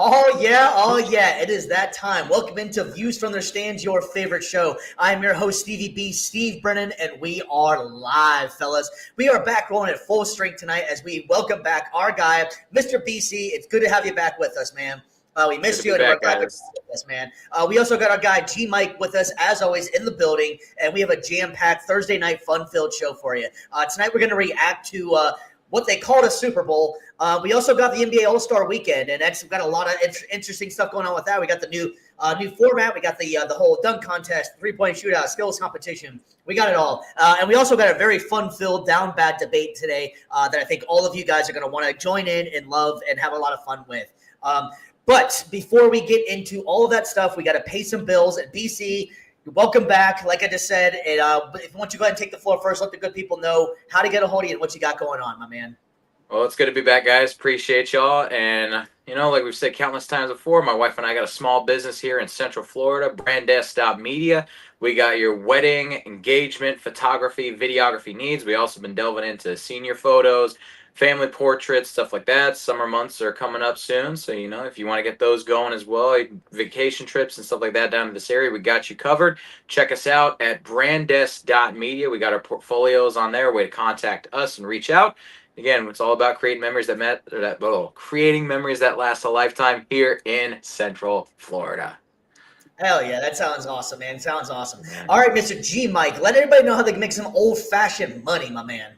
Oh yeah, it is that time. Welcome into Views from the Stands, your favorite show. I am your host, Stevie B, Steve Brennan, and we are live, fellas. We are back rolling at full strength tonight as we welcome back our guy, Mr. BC. It's good to have you back with us, man. We missed you, and we're glad to us, man. We also got our guy G Mike with us, as always, in the building, and we have a jam-packed Thursday night fun-filled show for you. Tonight we're going to react to what they called a Super Bowl. We also got the NBA All-Star Weekend, and that's got a lot of interesting stuff going on with that. We got the new format. We got the whole dunk contest, three-point shootout, skills competition. We got it all. And we also got a very fun-filled DownBad Debate today that I think all of you guys are going to want to join in and love and have a lot of fun with. But before we get into all of that stuff, we got to pay some bills. And BC, welcome back. Like I just said, and if you want to go ahead and take the floor first, let the good people know how to get a hold of you and what you got going on, my man. Well, it's good to be back, guys. Appreciate y'all. And, like we've said countless times before, my wife and I got a small business here in Central Florida, Brandest.media. We got your wedding, engagement, photography, videography needs. We also been delving into senior photos, family portraits, stuff like that. Summer months are coming up soon. So, if you want to get those going as well, vacation trips and stuff like that down in this area, we got you covered. Check us out at Brandest.media. We got our portfolios on there, way to contact us and reach out. Again, it's all about creating memories creating memories that last a lifetime here in Central Florida. Hell yeah, that sounds awesome, man. Sounds awesome. All right, Mr. G Mike, let everybody know how they can make some old-fashioned money, my man.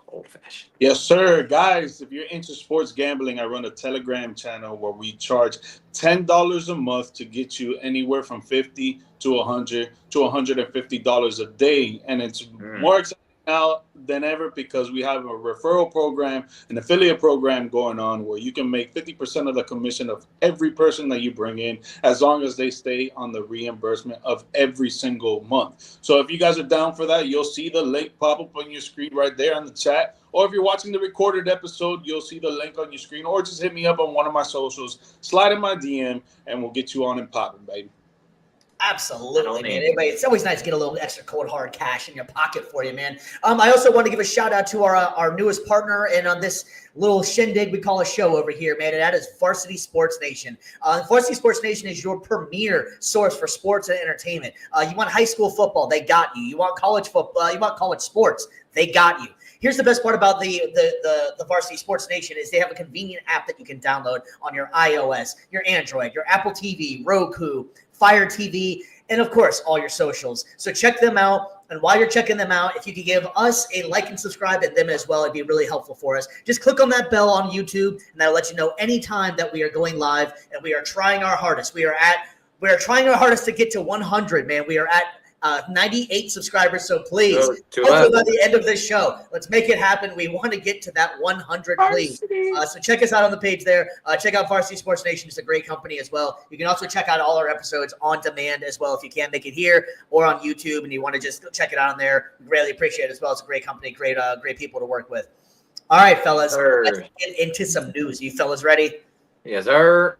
Old-fashioned. Yes, sir. Guys, if you're into sports gambling, I run a Telegram channel where we charge $10 a month to get you anywhere from $50 to $100 to $150 a day. And it's more exciting now than ever because we have a referral program, an affiliate program going on where you can make 50% of the commission of every person that you bring in as long as they stay on the reimbursement of every single month. So if you guys are down for that, you'll see the link pop up on your screen right there on the chat. Or if you're watching the recorded episode, you'll see the link on your screen, or just hit me up on one of my socials, slide in my DM, and we'll get you on and popping, baby. Absolutely, man. Anyway, it's always nice to get a little extra cold hard cash in your pocket for you, man. I also want to give a shout out to our newest partner and on this little shindig we call a show over here, man, and that is Varsity Sports Nation. Varsity Sports Nation is your premier source for sports and entertainment. You want high school football, they got you. You want college football, you want college sports, they got you. Here's the best part about the Varsity Sports Nation is they have a convenient app that you can download on your iOS, your Android, your Apple TV, Roku, Fire TV, and of course, all your socials. So check them out. And while you're checking them out, if you could give us a like and subscribe and them as well, it'd be really helpful for us. Just click on that bell on YouTube, and that'll let you know anytime that we are going live. And we are trying our hardest. We are trying our hardest to get to 100, man. We are at 98 subscribers, so please, hopefully by the end of this show, let's make it happen. We want to get to that 100, please. So check us out on the page there. Check out Varsity Sports Nation. It's a great company as well. You can also check out all our episodes on demand as well if you can't make it here or on YouTube and you want to just check it out on there. We really appreciate it as well. It's a great company, great people to work with. All right, fellas, let's get into some news. You fellas ready? Yes, sir.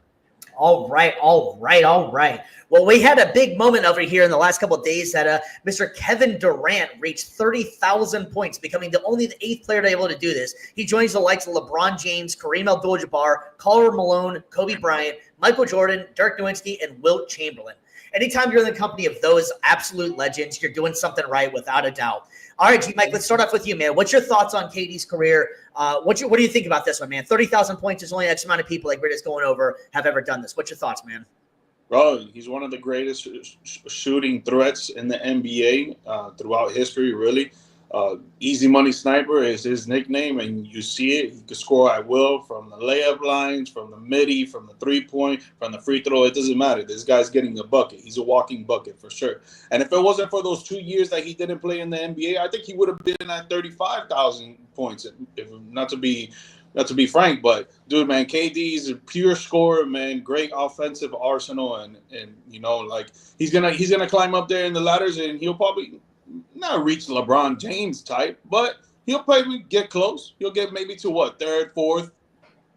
All right. Well, we had a big moment over here in the last couple of days that Mr. Kevin Durant reached 30,000 points, becoming the 8th player to be able to do this. He joins the likes of LeBron James, Kareem Abdul-Jabbar, Karl Malone, Kobe Bryant, Michael Jordan, Dirk Nowitzki, and Wilt Chamberlain. Anytime you're in the company of those absolute legends, you're doing something right without a doubt. All right, G-Mike, let's start off with you, man. What's your thoughts on KD's career? What do you think about this one, man? 30,000 points is only X amount of people like we're just going over have ever done this. What's your thoughts, man? Bro, he's one of the greatest shooting threats in the NBA throughout history, really. Easy Money Sniper is his nickname, and you see it. He can score at will from the layup lines, from the midi, from the three-point, from the free throw. It doesn't matter. This guy's getting a bucket. He's a walking bucket for sure. And if it wasn't for those 2 years that he didn't play in the NBA, I think he would have been at 35,000 points, if not to be frank. But, dude, man, KD is a pure scorer, man. Great offensive arsenal. And he's gonna climb up there in the ladders, and he'll probably – not reach LeBron James type, but he'll probably get close. He'll get maybe to what, 3rd, 4th,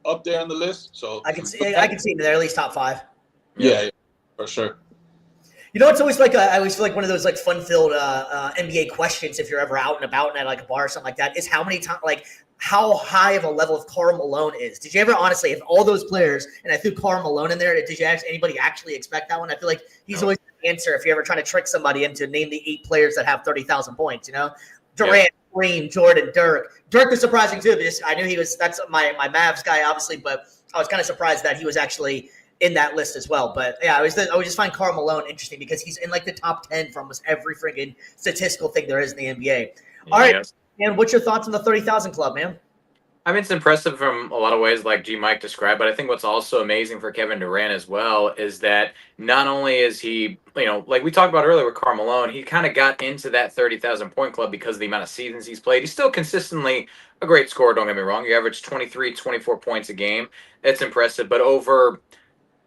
up there on the list. So I can see him there, at least top 5. Yeah, for sure. You know, it's always like I always feel like one of those like fun-filled NBA questions if you're ever out and about and at like a bar or something like that is how many times how high of a level of Karl Malone is. Did you ever, honestly, if all those players, and I threw Karl Malone in there, did you anybody actually expect that one? I feel like he's always the answer if you're ever trying to trick somebody into name the 8 players that have 30,000 points, Durant, Kareem, Jordan, Dirk. Dirk was surprising too, because I knew that's my Mavs guy, obviously, but I was kind of surprised that he was actually in that list as well. But yeah, I would just find Karl Malone interesting because he's in like the top 10 for almost every friggin' statistical thing there is in the NBA. All right. Yes. And what's your thoughts on the 30,000 club, man? I mean, it's impressive from a lot of ways, like G. Mike described, but I think what's also amazing for Kevin Durant as well is that not only is he, like we talked about earlier with Karl Malone, he kind of got into that 30,000 point club because of the amount of seasons he's played. He's still consistently a great scorer, don't get me wrong. He averaged 23, 24 points a game. It's impressive, but over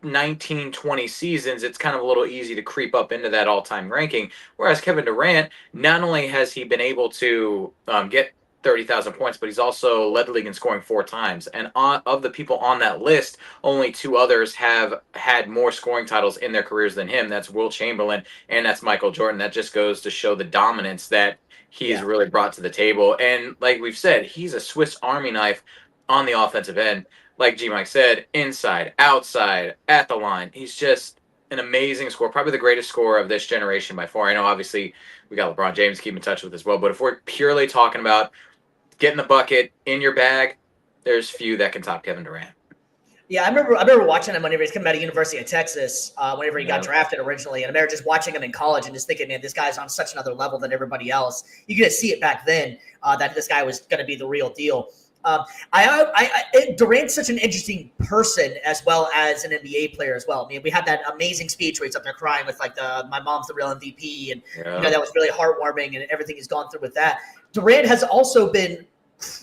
19, 20 seasons, it's kind of a little easy to creep up into that all-time ranking. Whereas Kevin Durant, not only has he been able to get 30,000 points, but he's also led the league in scoring 4 times. And of the people on that list, only 2 others have had more scoring titles in their careers than him. That's Wilt Chamberlain and that's Michael Jordan. That just goes to show the dominance that he's really brought to the table. And like we've said, he's a Swiss Army knife on the offensive end. Like G. Mike said, inside, outside, at the line. He's just an amazing scorer, probably the greatest scorer of this generation by far. I know, obviously, we got LeBron James to keep in touch with as well, but if we're purely talking about getting the bucket in your bag, there's few that can top Kevin Durant. Yeah, I remember watching him whenever he's coming out of University of Texas, whenever he got drafted originally, and I remember just watching him in college and just thinking, man, this guy's on such another level than everybody else. You could see it back then that this guy was going to be the real deal. Durant's such an interesting person as well as an NBA player as well. I mean, we had that amazing speech where he's up there crying with like my mom's the real MVP, and that was really heartwarming, and everything he's gone through with that. Durant has also been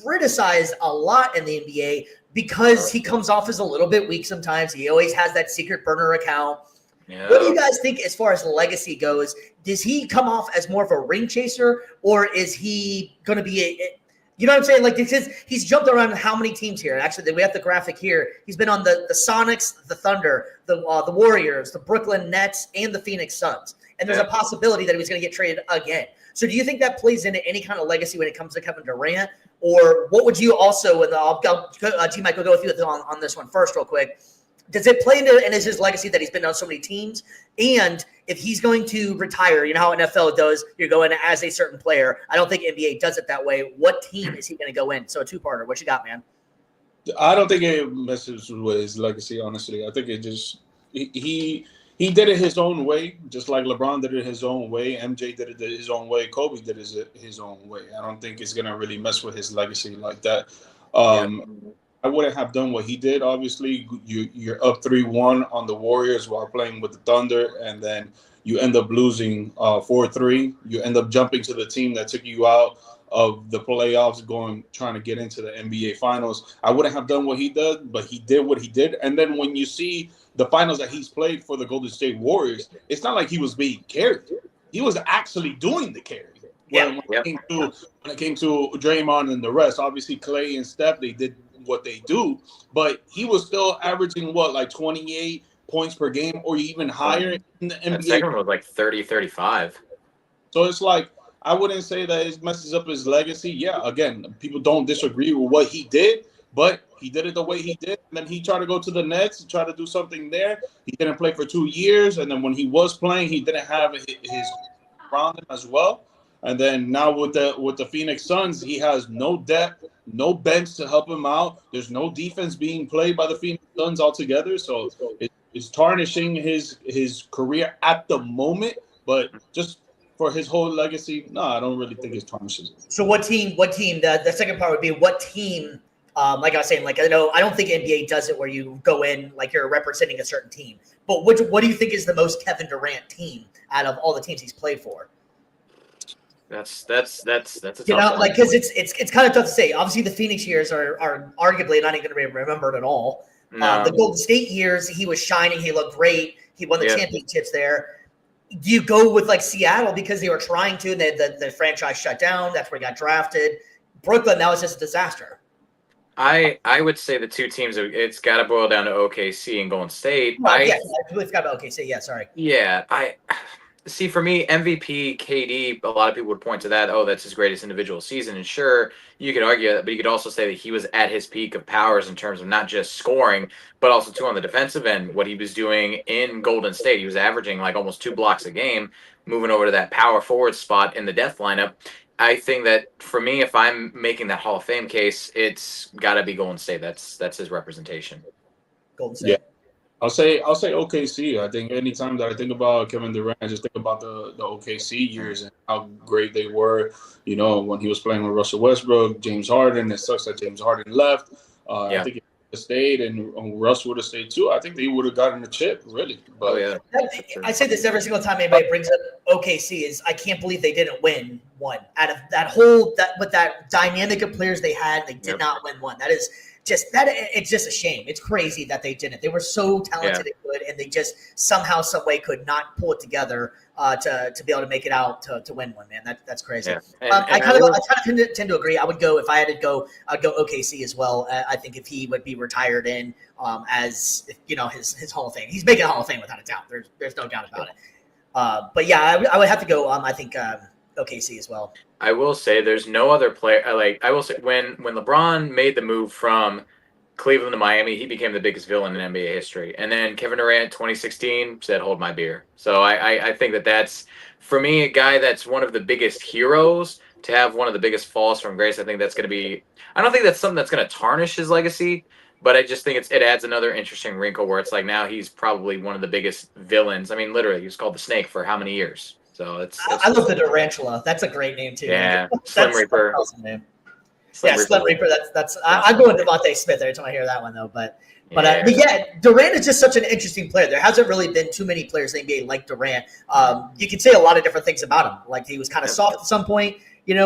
criticized a lot in the NBA because he comes off as a little bit weak sometimes. He always has that secret burner account. Yeah. What do you guys think as far as legacy goes? Does he come off as more of a ring chaser, or is he going to be you know what I'm saying? Like, he's jumped around how many teams here? Actually, we have the graphic here. He's been on the Sonics, the Thunder, the Warriors, the Brooklyn Nets, and the Phoenix Suns. And there's a possibility that he was going to get traded again. So do you think that plays into any kind of legacy when it comes to Kevin Durant? Or what would you also, and T-Mike, I'll go with you on this one first real quick. Does it play into and is his legacy that he's been on so many teams? And if he's going to retire, you know how NFL does, you're going as a certain player. I don't think NBA does it that way. What team is he going to go in? So a 2-parter. What you got, man? I don't think it messes with his legacy, honestly. I think it just he did it his own way, just like LeBron did it his own way. MJ did it his own way. Kobe did it his own way. I don't think it's going to really mess with his legacy like that. I wouldn't have done what he did. Obviously, you're up 3-1 on the Warriors while playing with the Thunder, and then you end up losing 4-3. You end up jumping to the team that took you out of the playoffs, trying to get into the NBA Finals. I wouldn't have done what he did, but he did what he did. And then when you see the finals that he's played for the Golden State Warriors, it's not like he was being carried. He was actually doing the carry. When it came to Draymond and the rest, obviously Clay and Steph, they did what they do, but he was still averaging like 28 points per game or even higher in the NBA. That second was like 30, 35. So it's like, I wouldn't say that it messes up his legacy. Yeah, again, people don't disagree with what he did, but he did it the way he did. And then he tried to go to the Nets, try to do something there. He didn't play for 2 years. And then when he was playing, he didn't have his around him as well. And then now with the Phoenix Suns, he has no depth, no bench to help him out. There's no defense being played by the Phoenix Suns altogether. So it's tarnishing his career at the moment. But just for his whole legacy, no, I don't really think it tarnishes it. So what team, the second part would be what team, like I was saying, like I don't think NBA does it where you go in like you're representing a certain team. But what do you think is the most Kevin Durant team out of all the teams he's played for? That's a tough one. Like, because it's kind of tough to say. Obviously, the Phoenix years are arguably not even going to be remembered at all. No. The Golden State years, he was shining. He looked great. He won the championships there. Do you go with like Seattle because they were trying to, and the franchise shut down? That's where he got drafted. Brooklyn, that was just a disaster. I would say the 2 teams, it's got to boil down to OKC and Golden State. Well, it's got to be OKC. Yeah, sorry. Yeah, see, for me, MVP, KD, a lot of people would point to that. Oh, that's his greatest individual season. And sure, you could argue that, but you could also say that he was at his peak of powers in terms of not just scoring, but also too on the defensive end. What he was doing in Golden State, he was averaging like almost 2 blocks a game, moving over to that power forward spot in the death lineup. I think that for me, if I'm making that Hall of Fame case, it's got to be Golden State. That's his representation. Golden State. Yeah. I'll say OKC. I think anytime that I think about Kevin Durant, I just think about the OKC years and how great they were. You know, when he was playing with Russell Westbrook, James Harden. It sucks that James Harden left. I think if he stayed and Russ would have stayed too, I think they would have gotten a chip, really. But I say this every single time anybody brings up OKC is I can't believe they didn't win one out of that whole with that dynamic of players they had. They did not win one. That is. It's just a shame. It's crazy that they didn't. They were so talented and good, and they just somehow, some way could not pull it together to be able to make it out to win one. Man, that's crazy. Yeah. I kind of tend to agree. I would go if I had to go. I'd go OKC as well. I think if he would be retired in as his Hall of Fame, he's making a Hall of Fame without a doubt. There's no doubt about it. But yeah, I would have to go. I think OKC as well. I will say there's no other player. I will say when LeBron made the move from Cleveland to Miami, he became the biggest villain in NBA history. And then Kevin Durant, 2016, said, "Hold my beer." So I think that's for me a guy that's one of the biggest heroes to have one of the biggest falls from grace. I think that's going to be. I don't think that's something that's going to tarnish his legacy, but I just think it adds another interesting wrinkle where it's like now he's probably one of the biggest villains. I mean, literally, he was called the Snake for how many years? So I love the Tarantula. That's a great name too. Yeah, Slim Reaper. Awesome name. Slim Reaper. That's. I'm going to Devontae Smith every time I hear that one though. But Durant is just such an interesting player. There hasn't really been too many players in the NBA like Durant. You can say a lot of different things about him. Like he was kind of soft at some point, and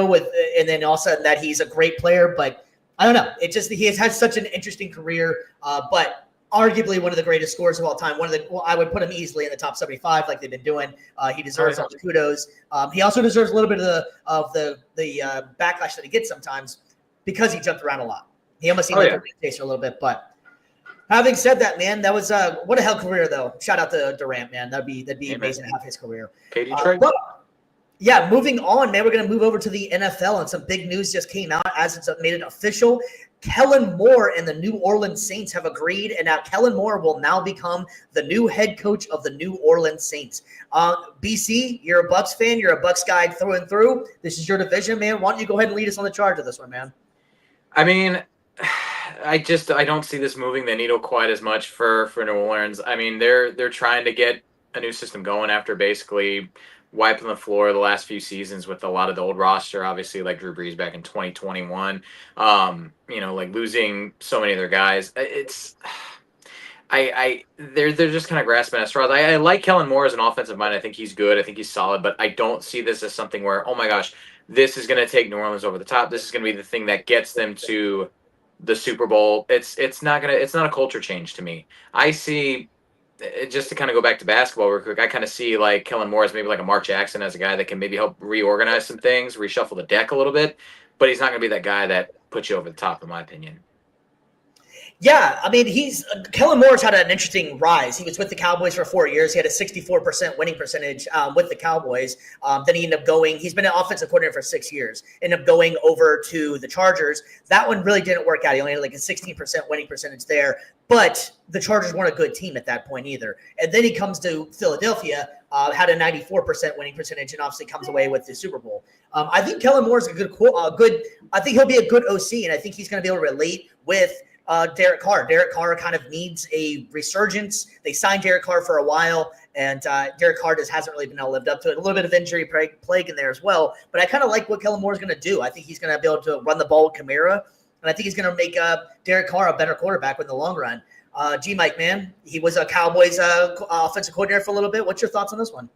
then all of a sudden that he's a great player. But I don't know. He has had such an interesting career. But arguably one of the greatest scorers of all time. I would put him easily in the top 75, like they've been doing. He deserves all the kudos. He also deserves a little bit of the backlash that he gets sometimes because he jumped around a lot. He almost seemed like a reputation a little bit. But having said that, man, that was what a hell career though. Shout out to Durant, man. That'd be amazing to have his career. Yeah, moving on, man. We're going to move over to the NFL, and some big news just came out as it's made it official. Kellen Moore and the New Orleans Saints have agreed, and now Kellen Moore will now become the new head coach of the New Orleans Saints. BC, you're a Bucs fan. You're a Bucs guy through and through. This is your division, man. Why don't you go ahead and lead us on the charge of this one, man? I mean, I don't see this moving the needle quite as much for New Orleans. I mean, they're trying to get a new system going after basically wiping the floor the last few seasons with a lot of the old roster, obviously like Drew Brees back in 2021, like losing so many of their guys. They're just kind of grasping at straws. I like Kellen Moore as an offensive mind. I think he's good. I think he's solid, but I don't see this as something where, oh my gosh, this is going to take New Orleans over the top. This is going to be the thing that gets them to the Super Bowl. It's not a culture change to me. I see, just to kind of go back to basketball real quick, I kind of see like Kellen Moore as maybe like a Mark Jackson, as a guy that can maybe help reorganize some things, reshuffle the deck a little bit, but he's not going to be that guy that puts you over the top, in my opinion. Yeah, I mean, Kellen Moore's had an interesting rise. He was with the Cowboys for 4 years. He had a 64% winning percentage with the Cowboys. Then he ended up he's been an offensive coordinator for 6 years, ended up going over to the Chargers. That one really didn't work out. He only had like a 16% winning percentage there, but the Chargers weren't a good team at that point either. And then he comes to Philadelphia, had a 94% winning percentage, and obviously comes away with the Super Bowl. I think Kellen Moore's I think he'll be a good OC, and I think he's going to be able to relate with Derek Carr. Derek Carr kind of needs a resurgence. They signed Derek Carr for a while, and Derek Carr just hasn't really been able to live up to it. A little bit of injury plague in there as well, but I kind of like what Kellen Moore is going to do. I think he's going to be able to run the ball with Kamara, and I think he's going to make Derek Carr a better quarterback in the long run. G-Mike, man, he was a Cowboys offensive coordinator for a little bit. What's your thoughts on this one?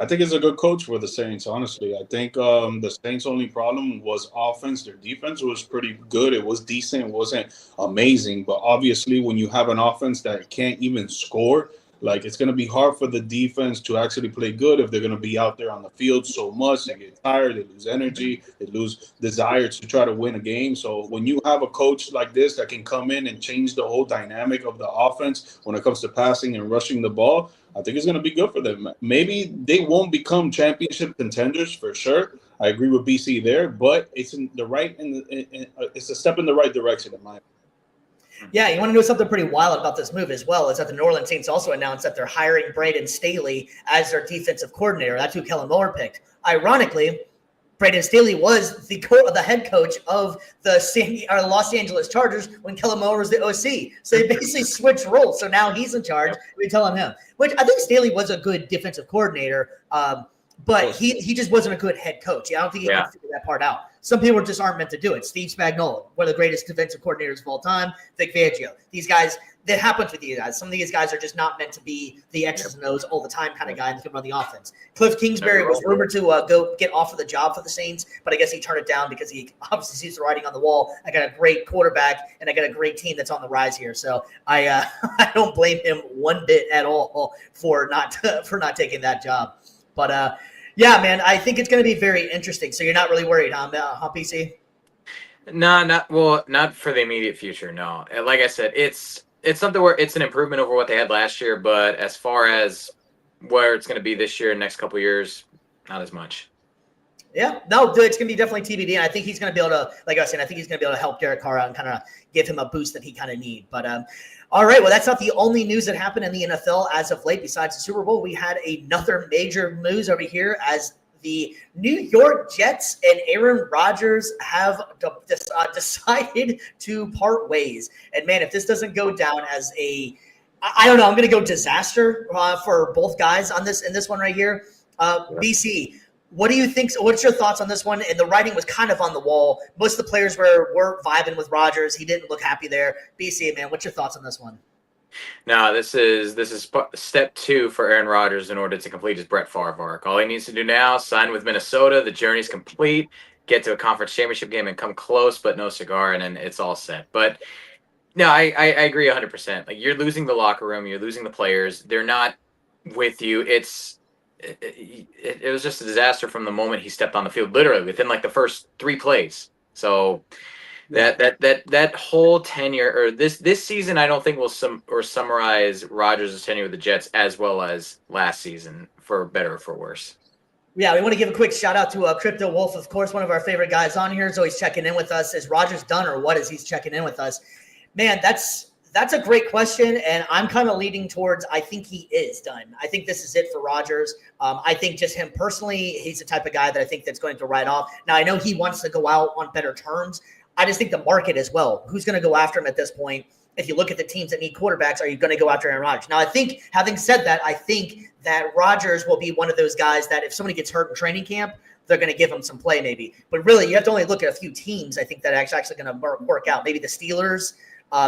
I think he's a good coach for the Saints, honestly. I think the Saints' only problem was offense. Their defense was pretty good. It was decent. It wasn't amazing. But obviously, when you have an offense that can't even score, Like, it's going to be hard for the defense to actually play good if they're going to be out there on the field so much. They get tired, they lose energy, they lose desire to try to win a game. So when you have a coach like this that can come in and change the whole dynamic of the offense when it comes to passing and rushing the ball, I think it's going to be good for them. Maybe they won't become championship contenders for sure. I agree with BC there, but it's it's a step in the right direction in my opinion. Yeah, you want to know something pretty wild about this move as well is that the New Orleans Saints also announced that they're hiring Brandon Staley as their defensive coordinator. That's who Kellen Moore picked. Ironically, Brandon Staley was the head coach of the Los Angeles Chargers when Kellen Moore was the OC. So they basically switched roles. So now he's in charge. We're telling him, which I think Staley was a good defensive coordinator, but he just wasn't a good head coach. I don't think he can figure that part out. Some people just aren't meant to do it. Steve Spagnuolo, one of the greatest defensive coordinators of all time. Vic Fangio. These guys, that happens with these guys. Some of these guys are just not meant to be the X's and O's all the time kind of guy that can run the offense. Cliff Kingsbury was rumored to go get offered the job for the Saints, but I guess he turned it down because he obviously sees the writing on the wall. I got a great quarterback, and I got a great team that's on the rise here. So I don't blame him one bit at all for not taking that job. But yeah, man, I think it's going to be very interesting. So you're not really worried, huh, PC? No, not for the immediate future. No, like I said, it's something where it's an improvement over what they had last year. But as far as where it's going to be this year and next couple of years, not as much. Yeah, no, it's going to be definitely TBD. And I think he's going to be able to, like I was saying, I think he's going to be able to help Derek Carr out and kind of give him a boost that he kind of needs. But all right, well, that's not the only news that happened in the NFL as of late. Besides the Super Bowl, we had another major news over here as the New York Jets and Aaron Rodgers have decided to part ways. And man, if this doesn't go down as I don't know, I'm going to go disaster for both guys in this one right here. BC, what do you think? What's your thoughts on this one? And the writing was kind of on the wall. Most of the players were vibing with Rodgers. He didn't look happy there. BC, man, what's your thoughts on this one? No, this is step 2 for Aaron Rodgers in order to complete his Brett Favre arc. All he needs to do now, sign with Minnesota. The journey's complete. Get to a conference championship game and come close, but no cigar, and then it's all set. But no, I agree 100%. Like, you're losing the locker room. You're losing the players. They're not with you. It was just a disaster from the moment he stepped on the field, literally within like the first 3 plays. So that whole tenure, or this season, I don't think will summarize Rodgers' tenure with the Jets as well as last season, for better or for worse. Yeah, we want to give a quick shout out to Crypto Wolf, of course, one of our favorite guys on here. Is always checking in with us. Is Rodgers done, or what is he's checking in with us? Man, that's a great question, and I'm kind of leaning towards I think he is done. I think this is it for Rodgers. I think just him personally, he's the type of guy that I think that's going to write off. Now, I know he wants to go out on better terms. I just think the market as well. Who's going to go after him at this point? If you look at the teams that need quarterbacks, are you going to go after Aaron Rodgers? Now, I think, having said that, I think that Rodgers will be one of those guys that if somebody gets hurt in training camp, they're going to give him some play maybe. But really, you have to only look at a few teams, I think, that are actually going to work out. Maybe the Steelers,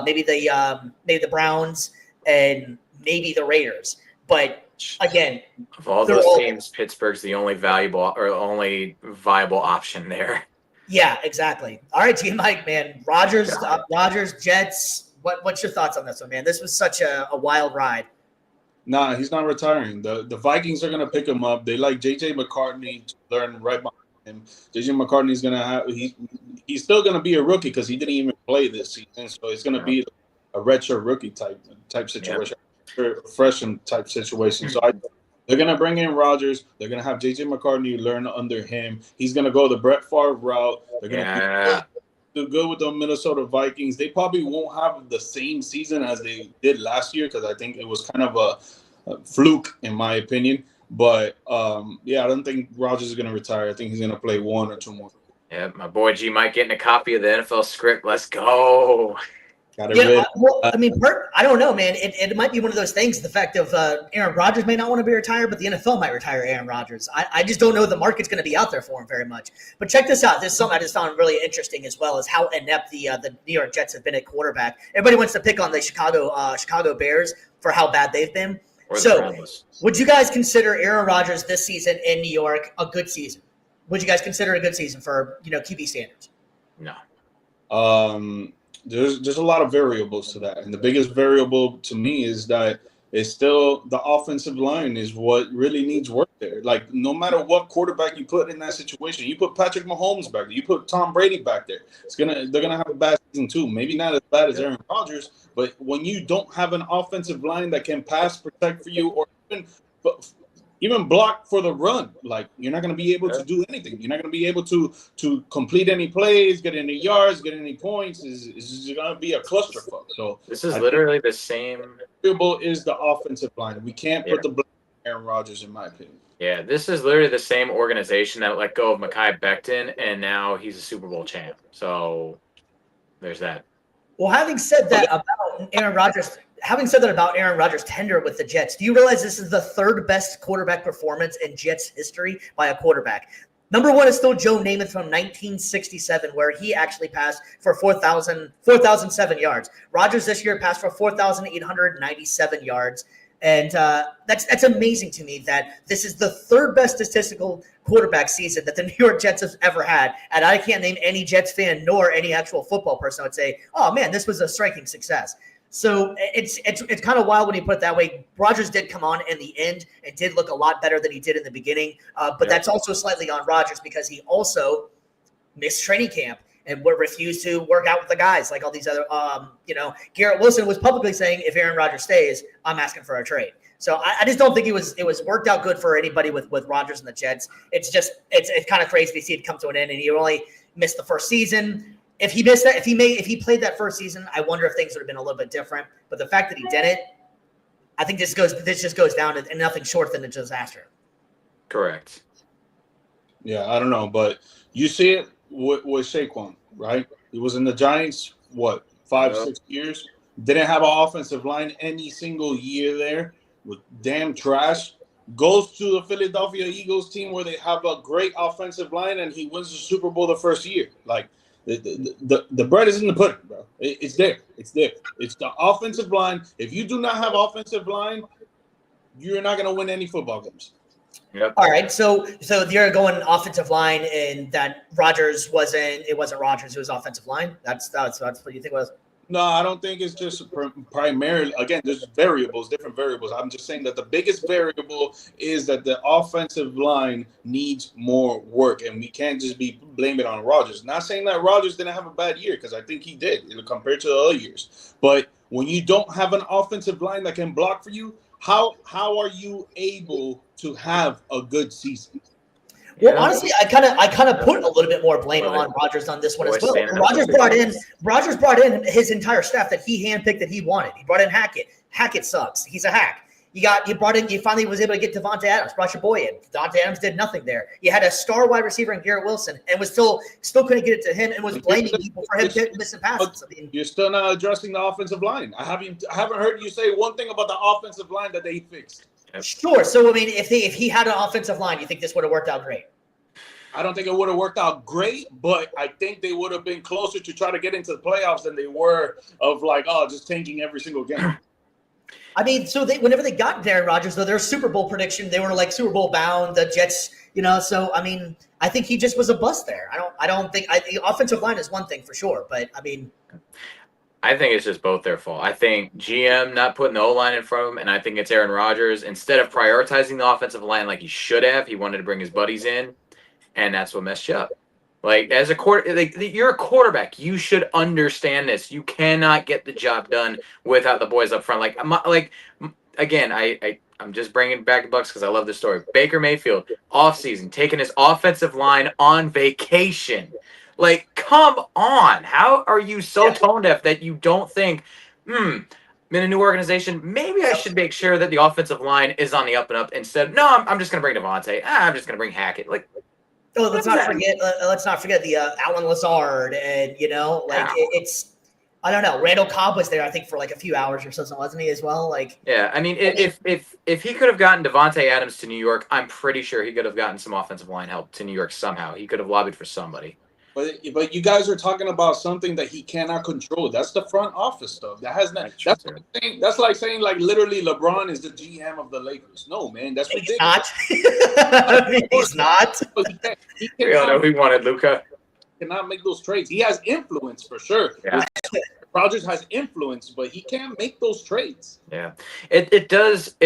maybe the Browns, and maybe the Raiders. But again, of all those teams, Pittsburgh's the only viable option there. Yeah, exactly. All right, G Mike, man. Rodgers, Jets. What's your thoughts on this one, man? This was such a wild ride. Nah, he's not retiring. The Vikings are going to pick him up. They like J.J. McCartney to learn right behind him. J.J. McCartney's going to he's still going to be a rookie because he didn't even play this season. So it's going to be a redshirt rookie type situation, freshman type situation. So they're going to bring in Rodgers. They're going to have J.J. McCartney learn under him. He's going to go the Brett Favre route. They're going to do good with the Minnesota Vikings. They probably won't have the same season as they did last year because I think it was kind of a fluke, in my opinion. But, I don't think Rodgers is going to retire. I think he's going to play 1 or 2 more. Yeah, my boy G Mike getting a copy of the NFL script. Let's go. Well, I mean, I don't know, man. It might be one of those things. The fact of Aaron Rodgers may not want to be retired, but the NFL might retire Aaron Rodgers. I just don't know the market's going to be out there for him very much. But check this out. This is something I just found really interesting as well, is how inept the New York Jets have been at quarterback. Everybody wants to pick on the Chicago Bears for how bad they've been. So would you guys consider Aaron Rodgers this season in New York a good season? Would you guys consider it a good season for QB standards? No. There's a lot of variables to that, and the biggest variable to me is that it's still the offensive line is what really needs work there. Like, no matter what quarterback you put in that situation, you put Patrick Mahomes back there, you put Tom Brady back there, they're gonna have a bad season too. Maybe not as bad as Aaron Rodgers, but when you don't have an offensive line that can pass protect for you, or even block for the run, like, you're not going to be able to do anything. You're not going to be able to complete any plays, get any yards, get any points. Is going to be a clusterfuck. So this is literally the same. Variable is the offensive line. We can't put the blame on Aaron Rodgers, in my opinion. Yeah, this is literally the same organization that let go of Mekhi Becton, and now he's a Super Bowl champ. So there's that. Well, having said that about Aaron Rodgers tenure with the Jets, do you realize this is the third best quarterback performance in Jets history by a quarterback? Number one is still Joe Namath from 1967, where he actually passed for 4,007 yards. Rodgers this year passed for 4,897 yards. And that's amazing to me that this is the third best statistical quarterback season that the New York Jets have ever had. And I can't name any Jets fan nor any actual football person that would say, oh, man, this was a striking success. So it's kind of wild when you put it that way. Rodgers did come on in the end and did look a lot better than he did in the beginning. But that's also slightly on Rodgers because he also missed training camp and would refuse to work out with the guys like all these other, Garrett Wilson was publicly saying, if Aaron Rodgers stays, I'm asking for a trade. So I just don't think it was worked out good for anybody with Rodgers and the Jets. It's kind of crazy to see it come to an end, and he only missed the first season. If he missed that, if he played that first season, I wonder if things would have been a little bit different. But the fact that he didn't, I think this just goes down to nothing short than a disaster. Correct. Yeah, I don't know, but you see it with Saquon, right? He was in the Giants, 5-6 years? Didn't have an offensive line any single year there. With damn trash. Goes to the Philadelphia Eagles team where they have a great offensive line, and he wins the Super Bowl the first year. Like, the bread is in the pudding, bro. It's there. It's there. It's the offensive line. If you do not have offensive line, you're not going to win any football games. Yep. All right, so you're going offensive line, and that Rodgers wasn't. It wasn't Rodgers. It was offensive line. That's what you think was. No, I don't think it's just primarily. Again, there's different variables. I'm just saying that the biggest variable is that the offensive line needs more work, and we can't just be blaming it on Rodgers. Not saying that Rodgers didn't have a bad year, because I think he did compared to the other years. But when you don't have an offensive line that can block for you, how are you able to have a good season? Well, honestly, I kind of put a little bit more blame on Rodgers on this one as well. Rodgers brought in his entire staff that he handpicked that he wanted. He brought in Hackett. Hackett sucks. He's a hack. You finally was able to get Devontae Adams, brought your boy in. Devontae Adams did nothing there. You had a star wide receiver in Garrett Wilson and was still couldn't get it to him and was blaming people for him missing passes. I mean, you're still not addressing the offensive line. I haven't heard you say one thing about the offensive line that they fixed. Sure. So, I mean, if he had an offensive line, you think this would have worked out great? I don't think it would have worked out great, but I think they would have been closer to try to get into the playoffs than they were of just tanking every single game. I mean, so whenever they got Aaron Rodgers, though, their Super Bowl prediction, they were like Super Bowl bound. The Jets, So I mean, I think he just was a bust there. I don't think the offensive line is one thing for sure, but I mean. I think it's just both their fault. I think GM not putting the O-line in front of him, and I think it's Aaron Rodgers. Instead of prioritizing the offensive line like he should have, he wanted to bring his buddies in, and that's what messed you up. Like, as a you're a quarterback. You should understand this. You cannot get the job done without the boys up front. Again, I'm just bringing back the Bucks because I love this story. Baker Mayfield, offseason, taking his offensive line on vacation. Like, come on. How are you so tone deaf that you don't think, in a new organization, maybe I should make sure that the offensive line is on the up and up instead. No, I'm just going to bring Devontae. I'm just going to bring Hackett. Like, let's not forget the Alan Lazard and it's I don't know. Randall Cobb was there, I think, for like a few hours or something, wasn't he as well? Like, yeah, I mean, if he could have gotten Devontae Adams to New York, I'm pretty sure he could have gotten some offensive line help to New York somehow. He could have lobbied for somebody. But you guys are talking about something that he cannot control. That's the front office stuff. That has not. That's like saying literally LeBron is the GM of the Lakers. No, man, that's ridiculous. He's not. We all know he wanted Luka. Cannot make those trades. He has influence for sure. Yeah. Rodgers has influence, but he can't make those trades. Yeah, it does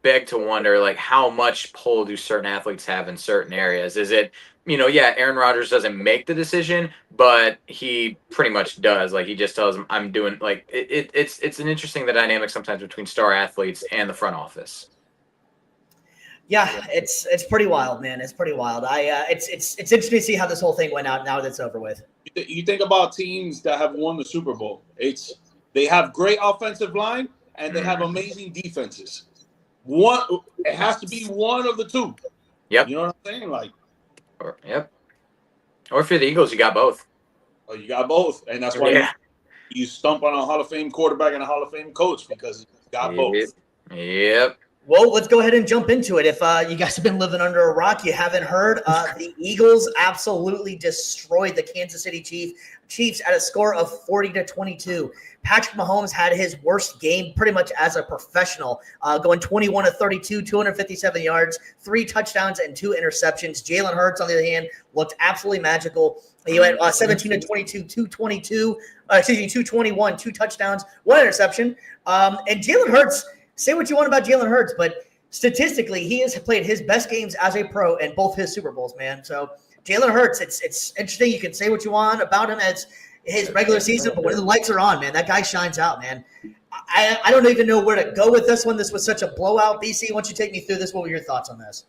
beg to wonder like how much pull do certain athletes have in certain areas? Is it Aaron Rodgers doesn't make the decision, but he pretty much does. Like he just tells him, I'm doing like it's an interesting the dynamic sometimes between star athletes and the front office. Yeah, it's pretty wild, man. It's pretty wild. It's interesting to see how this whole thing went out now that it's over with. You think about teams that have won the Super Bowl. They have great offensive line and they have amazing defenses. It has to be one of the two. Yep. You know what I'm saying? Like, or if you're the Eagles, you got both. Oh, you got both, and that's why you stump on a Hall of Fame quarterback and a Hall of Fame coach because you got both. Yep. Well, let's go ahead and jump into it. If you guys have been living under a rock, you haven't heard, the Eagles absolutely destroyed the Kansas City Chiefs at a score of 40-22. Patrick Mahomes had his worst game pretty much as a professional, going 21 of 32, 257 yards, 3 touchdowns, and 2 interceptions. Jalen Hurts, on the other hand, looked absolutely magical. He went 17 of 22, 221, 2 touchdowns, 1 interception. And Jalen Hurts, say what you want about Jalen Hurts, but statistically, he has played his best games as a pro in both his Super Bowls, man. So Jalen Hurts, it's interesting. You can say what you want about him as his regular season, but when the lights are on, man, that guy shines out, man. I don't even know where to go with this one. This was such a blowout. BC, why don't you take me through this? What were your thoughts on this?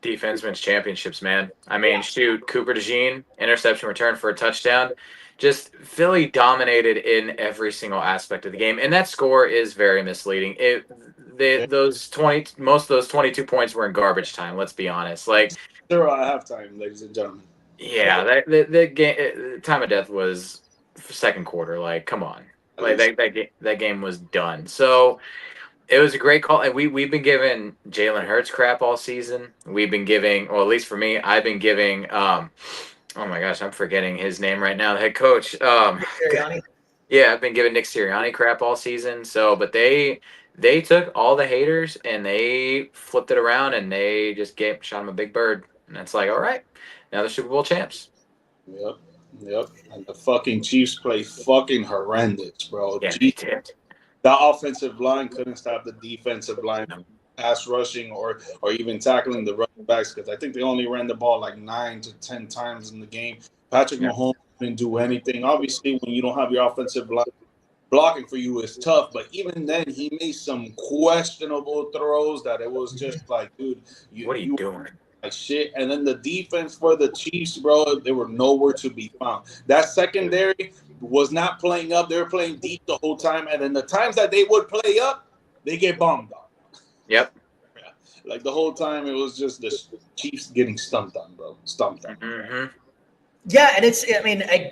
Defense wins championships, man. I mean, shoot, Cooper DeJean, interception return for a touchdown. Just Philly dominated in every single aspect of the game, and that score is very misleading. Most of those 22 points were in garbage time. Let's be honest. Like 0 at halftime, ladies and gentlemen. Yeah, the game time of death was second quarter. Like, come on, like that game was done. So it was a great call, and we've been giving Jalen Hurts crap all season. We've been giving, well, at least for me, I've been giving. Oh my gosh, I'm forgetting his name right now. The head coach. Sirianni? Yeah, I've been giving Nick Sirianni crap all season. So, but they took all the haters and they flipped it around and they just shot him a big bird. And it's like, all right, now they're Super Bowl champs. Yep. And the fucking Chiefs play fucking horrendous, bro. Yeah, they did. The offensive line couldn't stop the defensive line. Pass rushing or even tackling the running backs because I think they only ran the ball like 9 to 10 times in the game. Patrick Mahomes didn't do anything. Obviously, when you don't have your offensive line blocking for you is tough, but even then, he made some questionable throws that it was just like, dude, what are you doing? Like shit. And then the defense for the Chiefs, bro, they were nowhere to be found. That secondary was not playing up. They were playing deep the whole time, and then the times that they would play up, they get bombed on. Yep. Like the whole time, it was just the Chiefs getting stumped on, bro. Stumped on. Mm-hmm. Yeah, and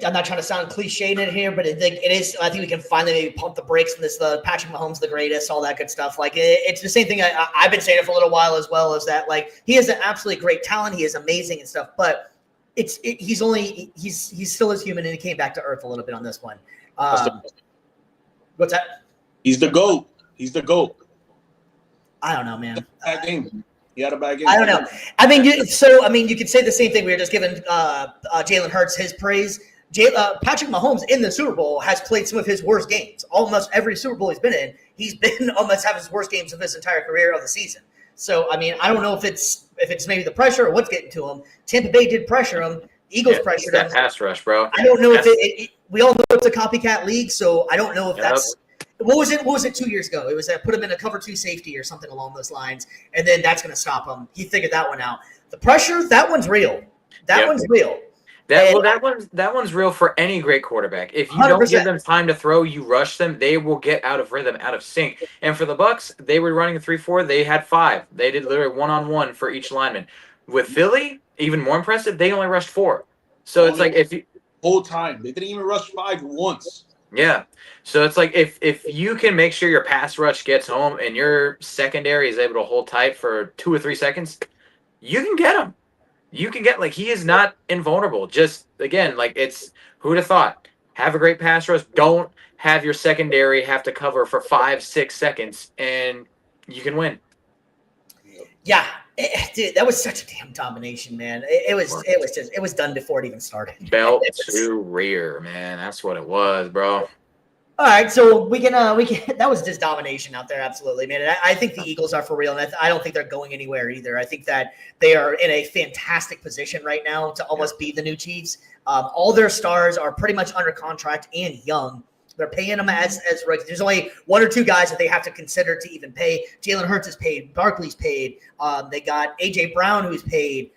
I'm not trying to sound cliche in it here, but it is. I think we can finally maybe pump the brakes on this. The Patrick Mahomes, the greatest, all that good stuff. Like it's the same thing. I've been saying it for a little while as well. Is that like he is an absolutely great talent. He is amazing and stuff, but he's still as human, and he came back to earth a little bit on this one. What's that? He's the GOAT. He's the GOAT. I don't know, man. Bad game. He had a bad game. I don't know. I mean, you could say the same thing. We were just giving Jalen Hurts his praise. Patrick Mahomes in the Super Bowl has played some of his worst games. Almost every Super Bowl he's been almost having his worst games of his entire career of the season. So, I mean, I don't know if it's maybe the pressure or what's getting to him. Tampa Bay did pressure him. Eagles pressured him. That pass rush, bro. I don't know if we all know it's a copycat league, so I don't know if that's. What was it 2 years ago? It was put him in a cover 2 safety or something along those lines, and then that's going to stop him. He figured that one out. The pressure, that one's real. That one's real. That one's real for any great quarterback. If you 100%. Don't give them time to throw, you rush them, they will get out of rhythm, out of sync. And for the Bucs, they were running a 3-4. They had 5. They did literally 1-on-1 for each lineman. With Philly, even more impressive, they only rushed 4. So it's like if you whole time they didn't even rush 5 once. Yeah. So it's like if you can make sure your pass rush gets home and your secondary is able to hold tight for 2 or 3 seconds, you can get him. You can get, like, he is not invulnerable. Just, again, like, it's who'd have thought? Have a great pass rush. Don't have your secondary have to cover for 5-6 seconds, and you can win. Yeah, dude, that was such a damn domination, man. It was done before it even started. Belt to rear, man. That's what it was, bro. All right, so we can that was just domination out there, absolutely, man. And I think the Eagles are for real, and I don't think they're going anywhere either. I think that they are in a fantastic position right now to almost be the new Chiefs. All their stars are pretty much under contract and young. They're paying them as rookies. There's only one or two guys that they have to consider to even pay. Jalen Hurts is paid. Barkley's paid. They got A.J. Brown, who's paid.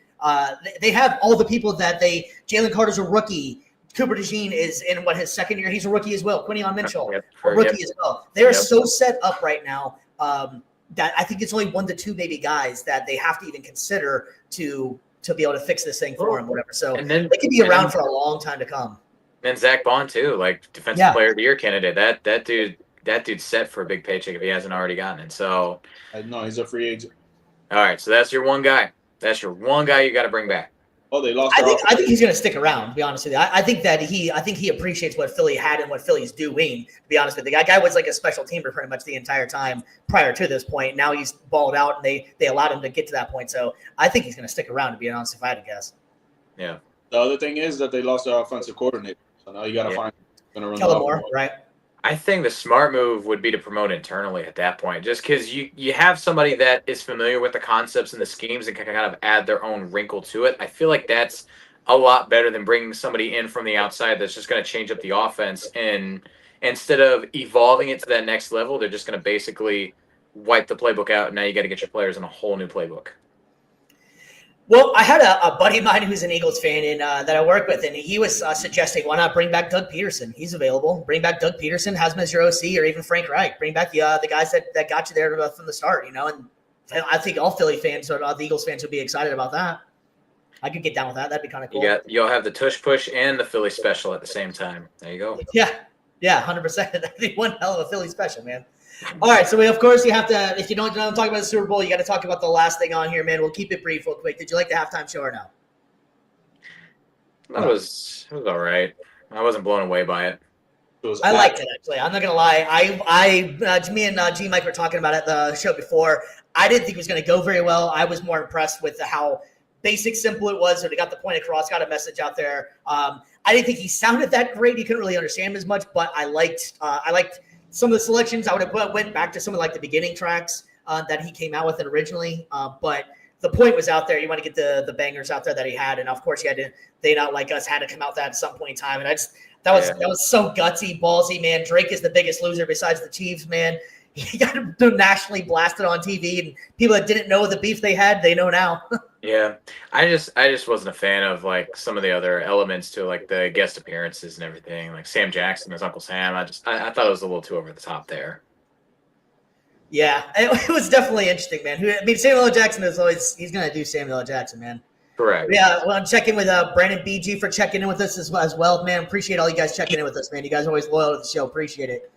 They have all the people that Jalen Carter's a rookie. Cooper DeJean is in his second year. He's a rookie as well. Quinion Mitchell, a rookie as well. They're so set up right now that I think it's only one to two maybe guys that they have to even consider to be able to fix this thing for them, whatever. So they could be around for a long time to come. And Zach Bond too, like defensive player of the year candidate. That dude's set for a big paycheck if he hasn't already gotten it. So no, he's a free agent. All right, so that's your one guy. That's your one guy you got to bring back. Oh, they lost. I think he's going to stick around. To be honest with you, I think he appreciates what Philly had and what Philly's doing. To be honest with you, the guy was like a special teamer pretty much the entire time prior to this point. Now he's balled out, and they allowed him to get to that point. So I think he's going to stick around. To be honest, if I had to guess. Yeah. The other thing is that they lost their offensive coordinator, so now you got to find going to run Kellen Moore, right? I think the smart move would be to promote internally at that point, just because you have somebody that is familiar with the concepts and the schemes and can kind of add their own wrinkle to it. I feel like that's a lot better than bringing somebody in from the outside that's just going to change up the offense. And instead of evolving it to that next level, they're just going to basically wipe the playbook out. And now you got to get your players in a whole new playbook. Well, I had a buddy of mine who's an Eagles fan and that I work with, and he was suggesting, why not bring back Doug Peterson? He's available. Bring back Doug Peterson, has him as your OC, or even Frank Reich. Bring back the guys that got you there from the start, you know. And I think all Philly fans or the Eagles fans would be excited about that. I could get down with that. That'd be kind of cool. You'll have the tush push and the Philly special at the same time. There you go. Yeah, 100%. That'd be one hell of a Philly special, man. All right, so of course you have to, if you don't talk about the Super Bowl, you got to talk about the last thing on here, man. We'll keep it brief real quick. Did you like the halftime show or no? It was all right. I wasn't blown away by it. I liked it, actually. I'm not gonna lie. Me and G Mike were talking about it the show before. I didn't think it was gonna go very well. I was more impressed with how basic, simple it was. So they got the point across, got a message out there. I didn't think he sounded that great. You couldn't really understand him as much, but I liked some of the selections. I would have went back to some of like the beginning tracks that he came out with originally. But the point was out there. You want to get the bangers out there that he had, and of course, They Not Like Us had to come out that at some point in time. And that was so gutsy, ballsy, man. Drake is the biggest loser besides the Chiefs, man. He got nationally blasted on TV, and people that didn't know the beef they had, they know now. Yeah, I just wasn't a fan of like some of the other elements to like the guest appearances and everything, like Sam Jackson as Uncle Sam. I thought it was a little too over the top there. Yeah, it was definitely interesting, man. Samuel L. Jackson he's gonna do Samuel L. Jackson, man. Correct. Yeah, well, I'm checking with Brandon BG for checking in with us as well, man. Appreciate all you guys checking in with us, man. You guys are always loyal to the show. Appreciate it.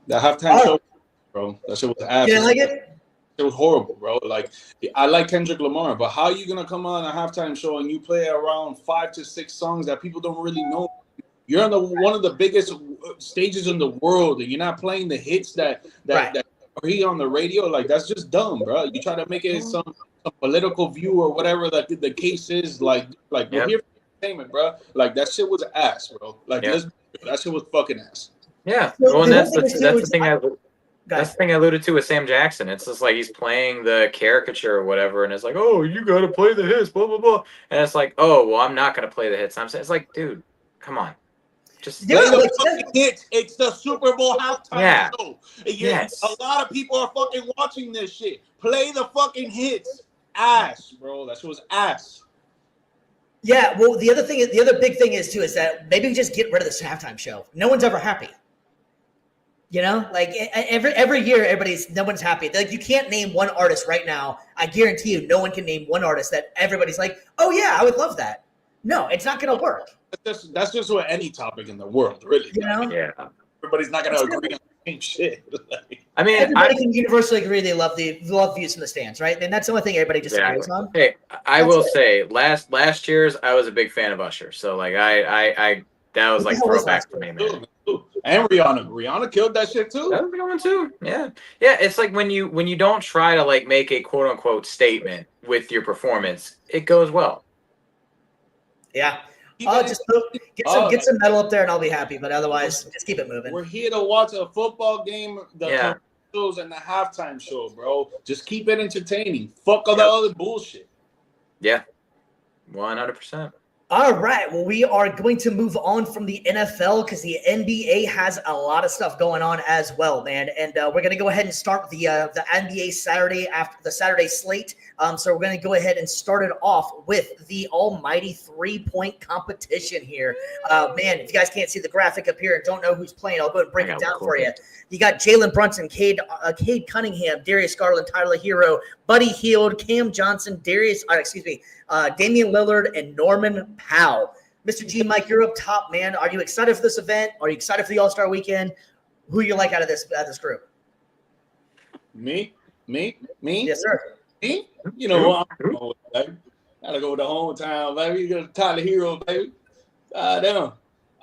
The halftime show, bro. That shit was ass. You didn't like it? It was horrible, bro. Like, I like Kendrick Lamar, but how are you gonna come on a halftime show and you play around 5 to 6 songs that people don't really know? You're on one of the biggest stages in the world, and you're not playing the hits that are here on the radio. Like, that's just dumb, bro. You try to make it some political view or whatever that the case is. Like we're here for entertainment, bro. Like, that shit was ass, bro. Like, that shit was fucking ass. Yeah, well, and that's the thing. That's the thing I alluded to with Sam Jackson. It's just like he's playing the caricature or whatever, and it's like, oh, you got to play the hits, blah blah blah, and it's like, oh, well, I'm not gonna play the hits. I'm saying, it's like, dude, come on, just play the fucking hits. It's the Super Bowl halftime show. Yes. A lot of people are fucking watching this shit. Play the fucking hits. Ass, bro. That shit was ass. Yeah. Well, the other big thing is too is that maybe we just get rid of this halftime show. No one's ever happy. You know, like every year, no one's happy. Like, you can't name one artist right now. I guarantee you, no one can name one artist that everybody's like, oh yeah, I would love that. No, it's not going to work. That's just with any topic in the world, really. You know? Yeah. Everybody's not going to agree on the same shit. I mean, everybody can universally agree they love views from the stands, right? And that's the only thing everybody just agrees on. Hey, I will say, last year's I was a big fan of Usher, so like I that was like throwback for me, man. And Rihanna killed that shit too. That was a good one too. Yeah. Yeah. It's like when you don't try to like make a quote unquote statement with your performance, it goes well. Yeah. Even Just like, get some metal up there and I'll be happy. But otherwise, just keep it moving. we're here to watch a football game, the commercials and the halftime show, bro. Just keep it entertaining. Fuck all the other bullshit. Yeah. 100%. All right. Well, we are going to move on from the NFL because the NBA has a lot of stuff going on as well, man. And we're going to go ahead and start the NBA Saturday after the Saturday slate. So we're going to go ahead and start it off with the almighty 3-point competition here. Man, if you guys can't see the graphic up here and don't know who's playing, I'll go ahead and break it down for you. You got Jalen Brunson, Cade Cunningham, Darius Garland, Tyler Hero, Buddy Hield, Cam Johnson, Damian Lillard, and Norman Powell. Mr. G, Mike, you're up top, man. Are you excited for this event? Are you excited for the All-Star Weekend? Who you like out of this group? Me? Yes, sir. Me? You know, baby. Gotta go with the hometown, baby. You got Tyler Hero, baby. Damn.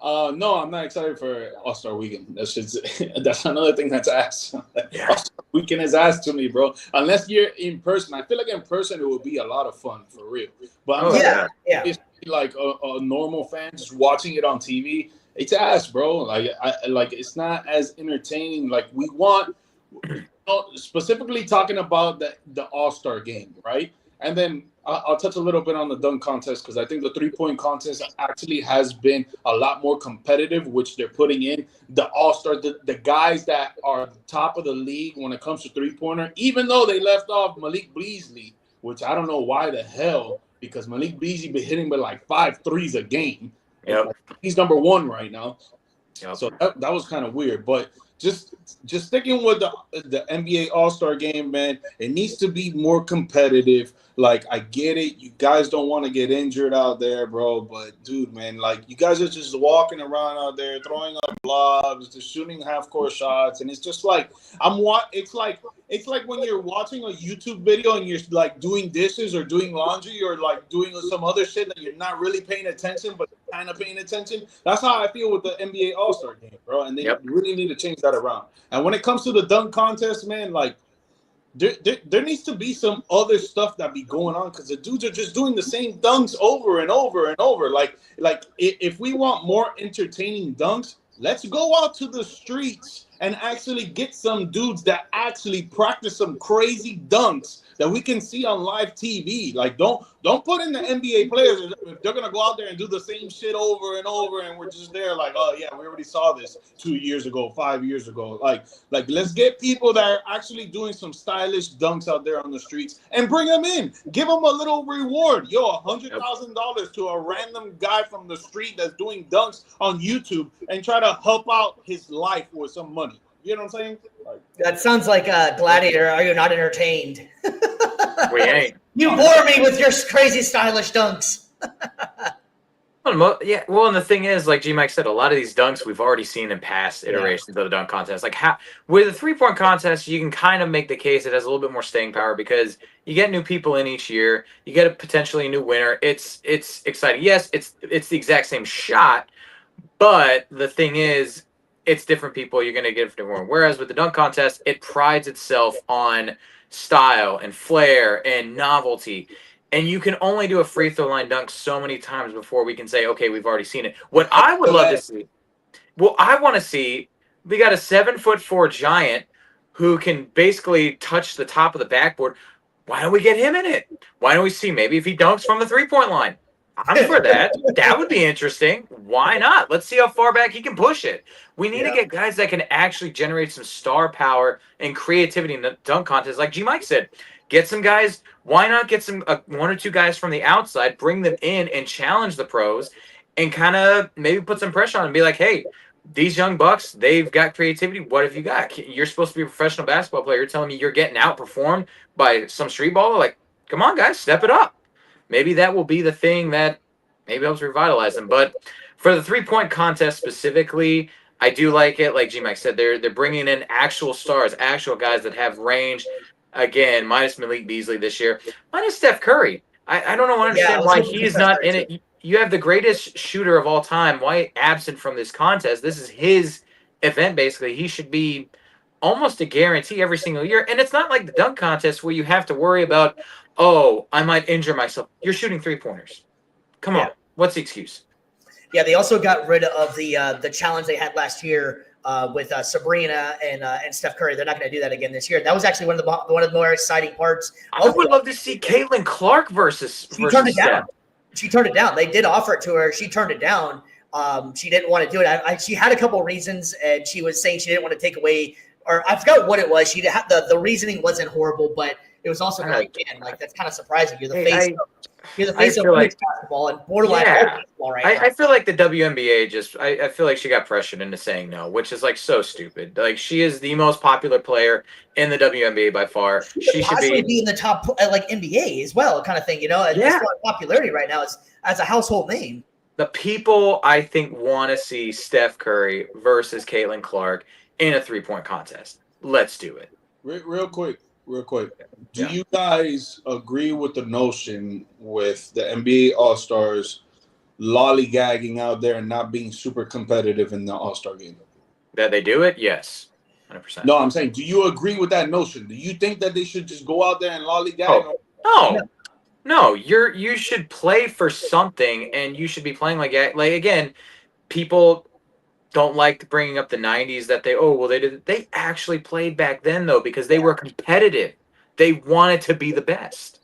No, I'm not excited for All-Star Weekend. That's another thing that's asked. All-Star Weekend is asked to me, bro. Unless you're in person. I feel like in person it would be a lot of fun, for real. But it's like a normal fan just watching it on TV. It's ass, bro. Like it's not as entertaining. Like we want, specifically talking about the All-Star game, right? And then I'll touch a little bit on the dunk contest because I think the 3-point contest actually has been a lot more competitive, which they're putting in the All-Star, the guys that are the top of the league when it comes to 3-pointer, even though they left off Malik Beasley, which I don't know why the hell, because Malik Beasley been hitting with like 5 threes a game. Yep. He's number 1 right now. Yep. So that was kind of weird, but just sticking with the NBA All-Star game, man, it needs to be more competitive. Like, I get it. You guys don't want to get injured out there, bro. But, dude, man, like, you guys are just walking around out there, throwing up lobs, just shooting half-court shots. And it's just like, it's like when you're watching a YouTube video and you're, like, doing dishes or doing laundry or, like, doing some other shit that you're not really paying attention but kind of paying attention. That's how I feel with the NBA All-Star game, bro. And they really need to change that around. And when it comes to the dunk contest, man, like, there needs to be some other stuff that be going on because the dudes are just doing the same dunks over and over and over. Like if we want more entertaining dunks, let's go out to the streets and actually get some dudes that actually practice some crazy dunks that we can see on live TV. Like, don't put in the NBA players if they're gonna go out there and do the same shit over and over, and we're just there like, oh yeah, we already saw this 2 years ago, 5 years ago. Like let's get people that are actually doing some stylish dunks out there on the streets and bring them in. Give them a little reward. Yo, $100,000 to a random guy from the street that's doing dunks on YouTube and try to help out his life with some money. You know what I'm saying? That sounds like a Gladiator. Are you not entertained? We ain't. You bore me with your crazy stylish dunks. Yeah, well, and the thing is, like G Mike said, a lot of these dunks we've already seen in past iterations of the dunk contest. Like with the 3-point contest, you can kind of make the case it has a little bit more staying power because you get new people in each year. You get a potentially new winner. It's exciting. Yes, it's the exact same shot, but the thing is, it's different people. You're going to get different. Whereas with the dunk contest, it prides itself on style and flair and novelty. And you can only do a free throw line dunk so many times before we can say, okay, we've already seen it. What I would love to see, I want to see, we got a 7'4" giant who can basically touch the top of the backboard. Why don't we get him in it? Why don't we see maybe if he dunks from the 3-point line? I'm for that. That would be interesting. Why not? Let's see how far back he can push it. We need to get guys that can actually generate some star power and creativity in the dunk contest. Like G Mike said, get some guys. Why not get some 1 or 2 guys from the outside, bring them in and challenge the pros and kind of maybe put some pressure on them and be like, hey, these young bucks, they've got creativity. What have you got? You're supposed to be a professional basketball player. You're telling me you're getting outperformed by some street baller? Like, come on, guys, step it up. Maybe that will be the thing that maybe helps revitalize them. But for the 3-point contest specifically, I do like it. Like G-Mike said, they're bringing in actual stars, actual guys that have range. Again, minus Malik Beasley this year. Minus Steph Curry. I don't understand why he is not in it. You have the greatest shooter of all time. Why absent from this contest? This is his event, basically, he should be almost a guarantee every single year. And it's not like the dunk contest where you have to worry about, oh, I might injure myself. You're shooting 3-pointers. Come on. What's the excuse? Yeah, they also got rid of the challenge they had last year with Sabrina and Steph Curry. They're not going to do that again this year. That was actually one of the more exciting parts. I would love to see Caitlin Clark versus turned it down. Steph. She turned it down. They did offer it to her. She turned it down. She didn't want to do it. She had a couple of reasons, and she was saying she didn't want to take away, or I forgot what it was. She had the reasoning wasn't horrible, but it was also like, man, like that's kind of surprising. You're the face. You're the face of women's basketball and borderline basketball right now. I feel like the WNBA I feel like she got pressured into saying no, which is like so stupid. Like she is the most popular player in the WNBA by far. She should be in the top like NBA as well, kind of thing. You know, yeah. Popularity right now as a household name. The people I think want to see Steph Curry versus Caitlin Clark in a 3-point contest. Let's do it. Real quick. Do you guys agree with the notion with the NBA All-Stars lollygagging out there and not being super competitive in the All-Star game? That they do it? Yes. 100%. No, I'm saying, do you agree with that notion? Do you think that they should just go out there and lollygag? No, you should play for something, and you should be playing like again, people don't like bringing up the 90s that they actually played back then though because they were competitive. They wanted to be the best.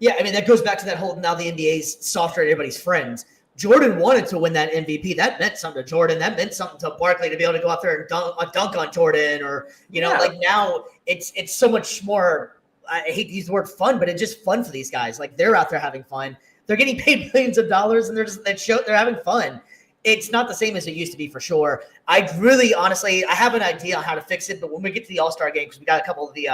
Yeah, I mean that goes back to that whole now the NBA's softer and everybody's friends. Jordan wanted to win that MVP. That meant something to Jordan. That meant something to Barkley to be able to go out there and dunk on Jordan, or like now it's so much more. I hate to use the word fun, but it's just fun for these guys. Like they're out there having fun. They're getting paid millions of dollars, and they're having fun. It's not the same as it used to be for sure. I have an idea on how to fix it, but when we get to the All-Star game, because we got a couple of the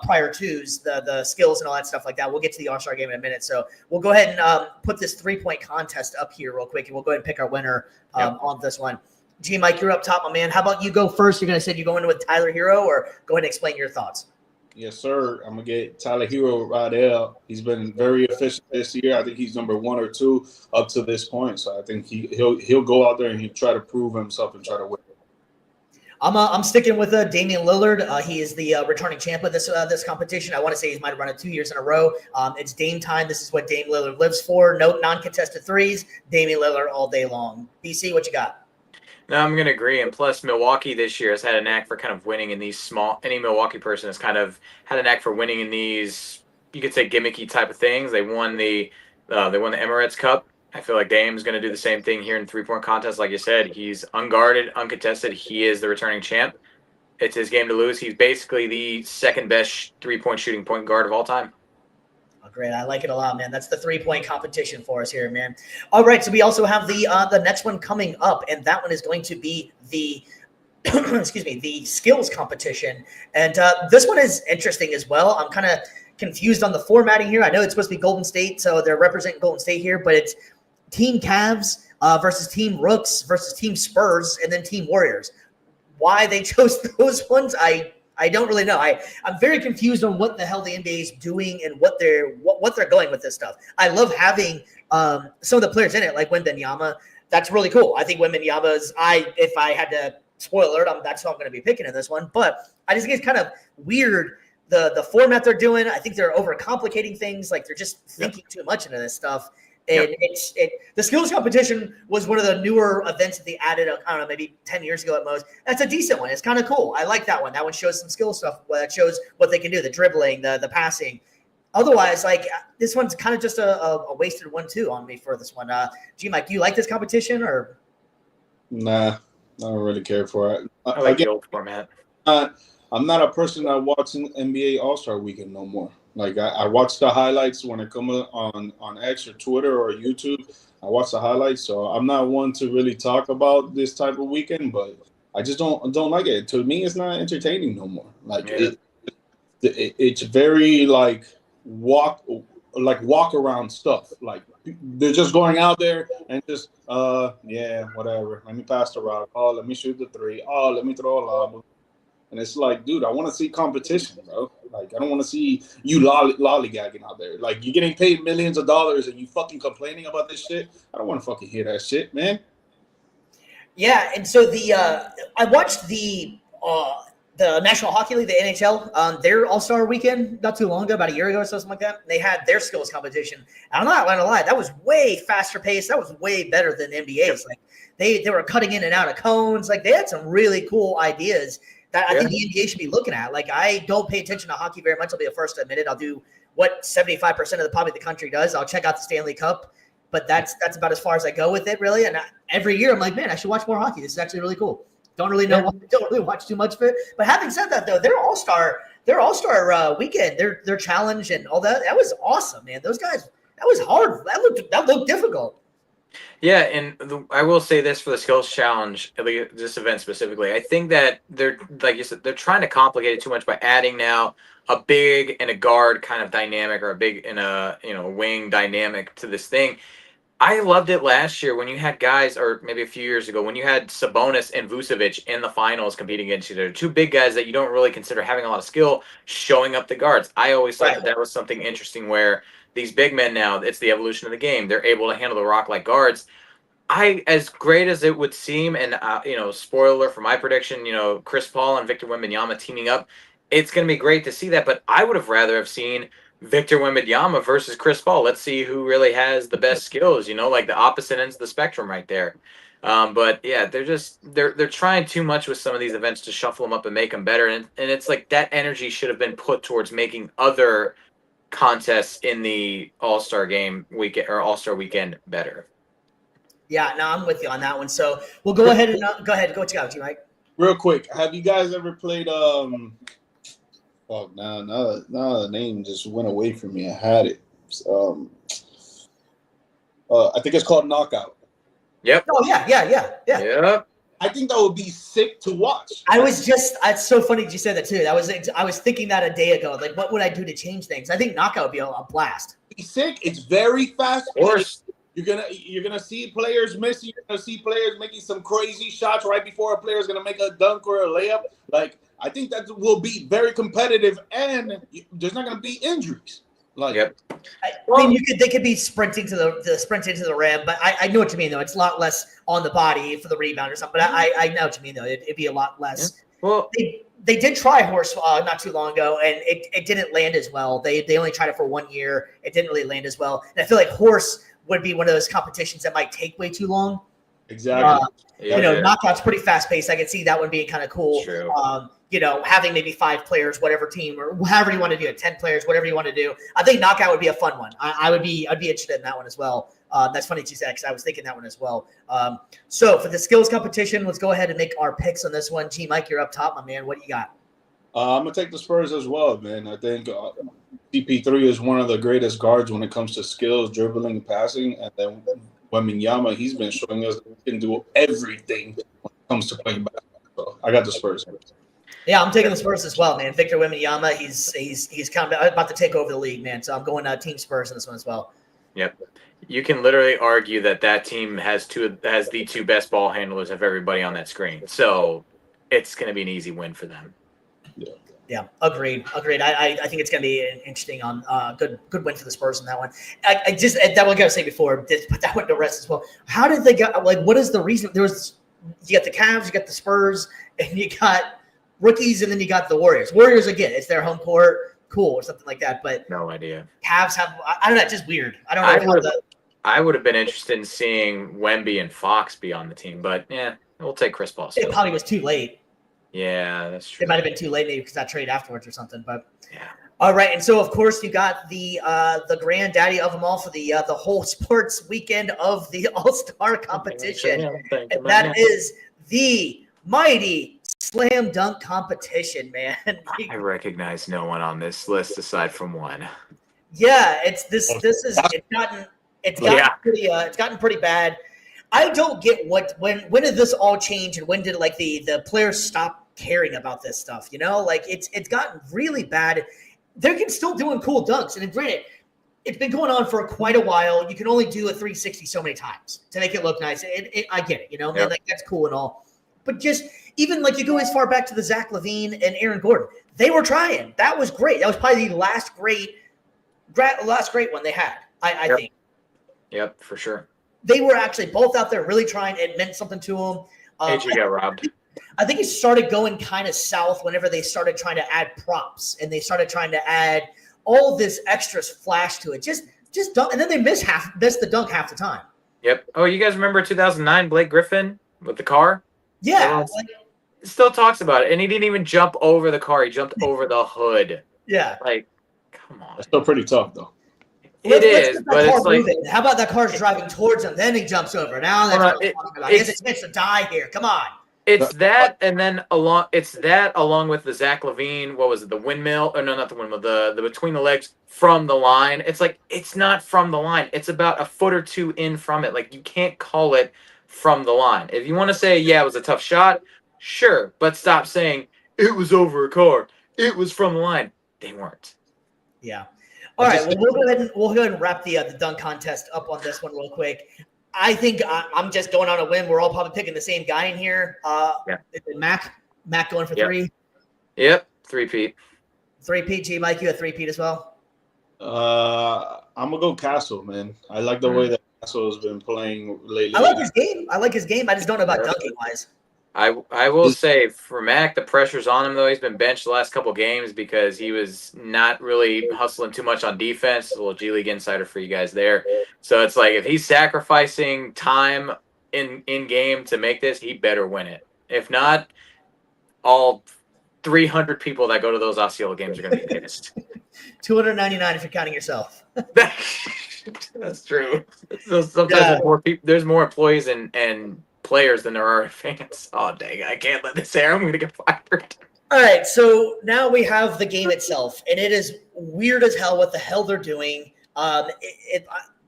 prior twos, the skills and all that stuff like that, we'll get to the All-Star game in a minute. So we'll go ahead and put this 3-point contest up here real quick, and we'll go ahead and pick our winner on this one. G Mike, you're up top, my man. How about you go first? You're going to say you go in with Tyler Hero, or go ahead and explain your thoughts. Yes, sir. I'm gonna get Tyler Hero right there. He's been very efficient this year. I think he's number 1 or 2 up to this point. So I think he'll go out there and he'll try to prove himself and try to win. I'm sticking with Damian Lillard. He is the returning champ of this competition. I want to say he might have run it 2 years in a row. It's Dame time. This is what Dame Lillard lives for. No non-contested threes. Damian Lillard all day long. BC, what you got? No, I'm going to agree. And plus, Milwaukee this year has had a knack for kind of winning in these any Milwaukee person has kind of had a knack for winning in these, you could say, gimmicky type of things. They won the Emirates Cup. I feel like Dame's going to do the same thing here in 3-point contest. Like you said, he's unguarded, uncontested. He is the returning champ. It's his game to lose. He's basically the second best 3-point shooting point guard of all time. Great. I like it a lot, man. That's the 3-point competition for us here, man. All right. So we also have the next one coming up, and that one is going to be the the skills competition. And this one is interesting as well. I'm kind of confused on the formatting here. I know it's supposed to be Golden State, so they're representing Golden State here, but it's Team Cavs versus Team Rooks versus Team Spurs and then Team Warriors. Why they chose those ones, I don't really know. I'm very confused on what the hell the NBA is doing and what they're going with this stuff. I love having some of the players in it, like Wembanyama. That's really cool. I think Wembanyama's. If I had to spoil it, that's who I'm going to be picking in this one. But I just think it's kind of weird the format they're doing. I think they're overcomplicating things. Like they're just thinking too much into this stuff. And the skills competition was one of the newer events that they added, I don't know, maybe 10 years ago at most. That's a decent one. It's kind of cool. I like that one. That one shows some skill stuff. That shows what they can do, the dribbling, the passing. Otherwise, like this one's kind of just a wasted one too on me for this one. G-Mike, do you like this competition or? Nah, I don't really care for it. I like the old format. I'm not a person that watches NBA All-Star Weekend no more. Like I watch the highlights when it comes on X or Twitter or YouTube. I watch the highlights, so I'm not one to really talk about this type of weekend. But I just don't like it. To me, it's not entertaining no more. Like it's very like walk around stuff. Like they're just going out there and just whatever. Let me pass the rock. Oh, let me shoot the 3. Oh, let me throw a lob. And it's like, dude, I want to see competition, bro. Like, I don't want to see you lollygagging out there. Like, you're getting paid millions of dollars and you fucking complaining about this shit. I don't want to fucking hear that shit, man. Yeah, and so I watched the National Hockey League, the NHL, their All-Star weekend not too long ago, about a year ago or something like that. They had their skills competition. And I'm not going to lie, that was way faster paced. That was way better than NBA's. Like they were cutting in and out of cones. Like they had some really cool ideas that I think the NBA should be looking at. Like I don't pay attention to hockey very much. I'll be the first to admit it. I'll do what 75% of the country does. I'll check out the Stanley Cup, but that's about as far as I go with it, really. And every year I'm like, man, I should watch more hockey. This is actually really cool. Don't really watch too much of it. But having said that, though, their All-Star weekend, their challenge and all that was awesome, man. Those guys, that was hard. That looked difficult. Yeah, and I will say this for the skills challenge, this event specifically. I think that they're, like you said, they're trying to complicate it too much by adding now a big and a guard kind of dynamic, or a big and a wing dynamic to this thing. I loved it last year when you had guys, or maybe a few years ago, when you had Sabonis and Vucevic in the finals competing against each other. Two big guys that you don't really consider having a lot of skill showing up the guards. I always thought that was something interesting where these big men now, it's the evolution of the game. They're able to handle the rock like guards. As great as it would seem, and spoiler for my prediction, Chris Paul and Victor Wembanyama teaming up, it's going to be great to see that. But I would have rather have seen Victor Wembanyama versus Chris Paul. Let's see who really has the best skills. Like the opposite ends of the spectrum right there. But yeah, they're trying too much with some of these events to shuffle them up and make them better. And it's like that energy should have been put towards making other contests in the All-Star game weekend or All-Star weekend better. Yeah, no, I'm with you on that one. So we'll go ahead and go what you got, Mike. Real quick, have you guys ever played? Now the name just went away from me. I had it. I think it's called Knockout. Yep. Oh yeah. Yep. I think that would be sick to watch. It's so funny that you said that too. I was thinking that a day ago. Like, what would I do to change things? I think Knockout would be a blast. Be sick. It's very fast. Of course. You're gonna see players missing. You're gonna see players making some crazy shots right before a player is gonna make a dunk or a layup. Like, I think that will be very competitive, and there's not gonna be injuries. Like, yep. I mean, they could be sprinting to the rim, but I know what you mean though. It's a lot less on the body for the rebound or something. But I know what you mean though. It'd be a lot less. Yeah. Well, they did try horse not too long ago, and it didn't land as well. They only tried it for 1 year. It didn't really land as well. And I feel like horse would be one of those competitions that might take way too long. Exactly. Knockout's pretty fast paced. I could see that one being kind of cool. True. Having maybe 5 players, whatever team, or however you want to do it, 10 players, whatever you want to do. I think Knockout would be a fun one. I'd be interested in that one as well. That's funny you said, because I was thinking that one as well. So for the skills competition, let's go ahead and make our picks on this one. G Mike, you're up top, my man. What do you got? I'm gonna take the Spurs as well, man. I think CP3 is one of the greatest guards when it comes to skills, dribbling, and passing. And then Wembanyama, he's been showing us that he can do everything when it comes to playing basketball. So I got the Spurs. Yeah, I'm taking the Spurs as well, man. Victor Wembanyama, he's kind of about to take over the league, man. So I'm going Team Spurs in this one as well. Yep. You can literally argue that team has the 2 best ball handlers of everybody on that screen. So it's going to be an easy win for them. Yeah, agreed. I think it's going to be an interesting good win for the Spurs in that one. That one I got to say before, put that one to rest as well. How did they get, what is the reason? You got the Cavs, you got the Spurs, and you got rookies, and then you got the Warriors. Warriors, again, it's their home court, cool, or something like that. But no idea. Cavs have, I don't know, it's just weird. I don't know. I would have been interested in seeing Wemby and Fox be on the team, but yeah, we'll take Chris Paul. It probably was too late. Yeah, that's true. It might have been too late maybe because that trade afterwards or something. But yeah. All right, and so of course you got the granddaddy of them all for the whole sports weekend of the All-Star competition, and that is the mighty slam dunk competition, man. I recognize no one on this list aside from one. Yeah, it's gotten pretty bad. I don't get when did this all change, and when did the players stop caring about this stuff? It's gotten really bad. They're still doing cool dunks, and granted, it's been going on for quite a while. You can only do a 360 so many times to make it look nice. I get it, man, that's cool and all. But just even you go as far back to the Zach LaVine and Aaron Gordon, they were trying. That was great. That was probably the last great one they had. I think. Yep, for sure. They were actually both out there really trying. It meant something to them. AJ got robbed. I think it started going kind of south whenever they started trying to add props and they started trying to add all this extra flash to it. Just dunk, and then they miss the dunk half the time. Yep. Oh, you guys remember 2009 Blake Griffin with the car? Yeah. Still talks about it, and he didn't even jump over the car. He jumped over the hood. Yeah. Like, come on. That's still pretty tough, though. It is, but it's like, how about that car's driving towards him, then he jumps over? Now that's what I'm talking about. He has a chance to die here. Come on. It's that, and then along with the Zach LaVine, what was it, the windmill? Or no, not the windmill, the between the legs from the line. It's like, it's not from the line. It's about a foot or two in from it. Like, you can't call it from the line. If you want to say, yeah, it was a tough shot, sure, but stop saying it was over a car. It was from the line. They weren't. Yeah. All right. Well, we'll go ahead and wrap the dunk contest up on this one real quick. I think I'm just going on a whim. We're all probably picking the same guy in here. Is it Mac going for 3? Yep. 3-peat. 3-peat. G, Mike, you a 3-peat as well? I'm gonna go Castle, man. I like the way that Castle has been playing lately. I like his game. I just don't know about dunking wise. I will say for Mac, the pressure's on him, though. He's been benched the last couple games because he was not really hustling too much on defense. A little G League insider for you guys there. So it's like if he's sacrificing time in game to make this, he better win it. If not, all 300 people that go to those Osceola games are going to be pissed. 299 if you're counting yourself. That's true. So sometimes there's more employees and players than there are fans. Oh, dang. I can't let this air. I'm going to get fired. All right. So now we have the game itself, and it is weird as hell what the hell they're doing.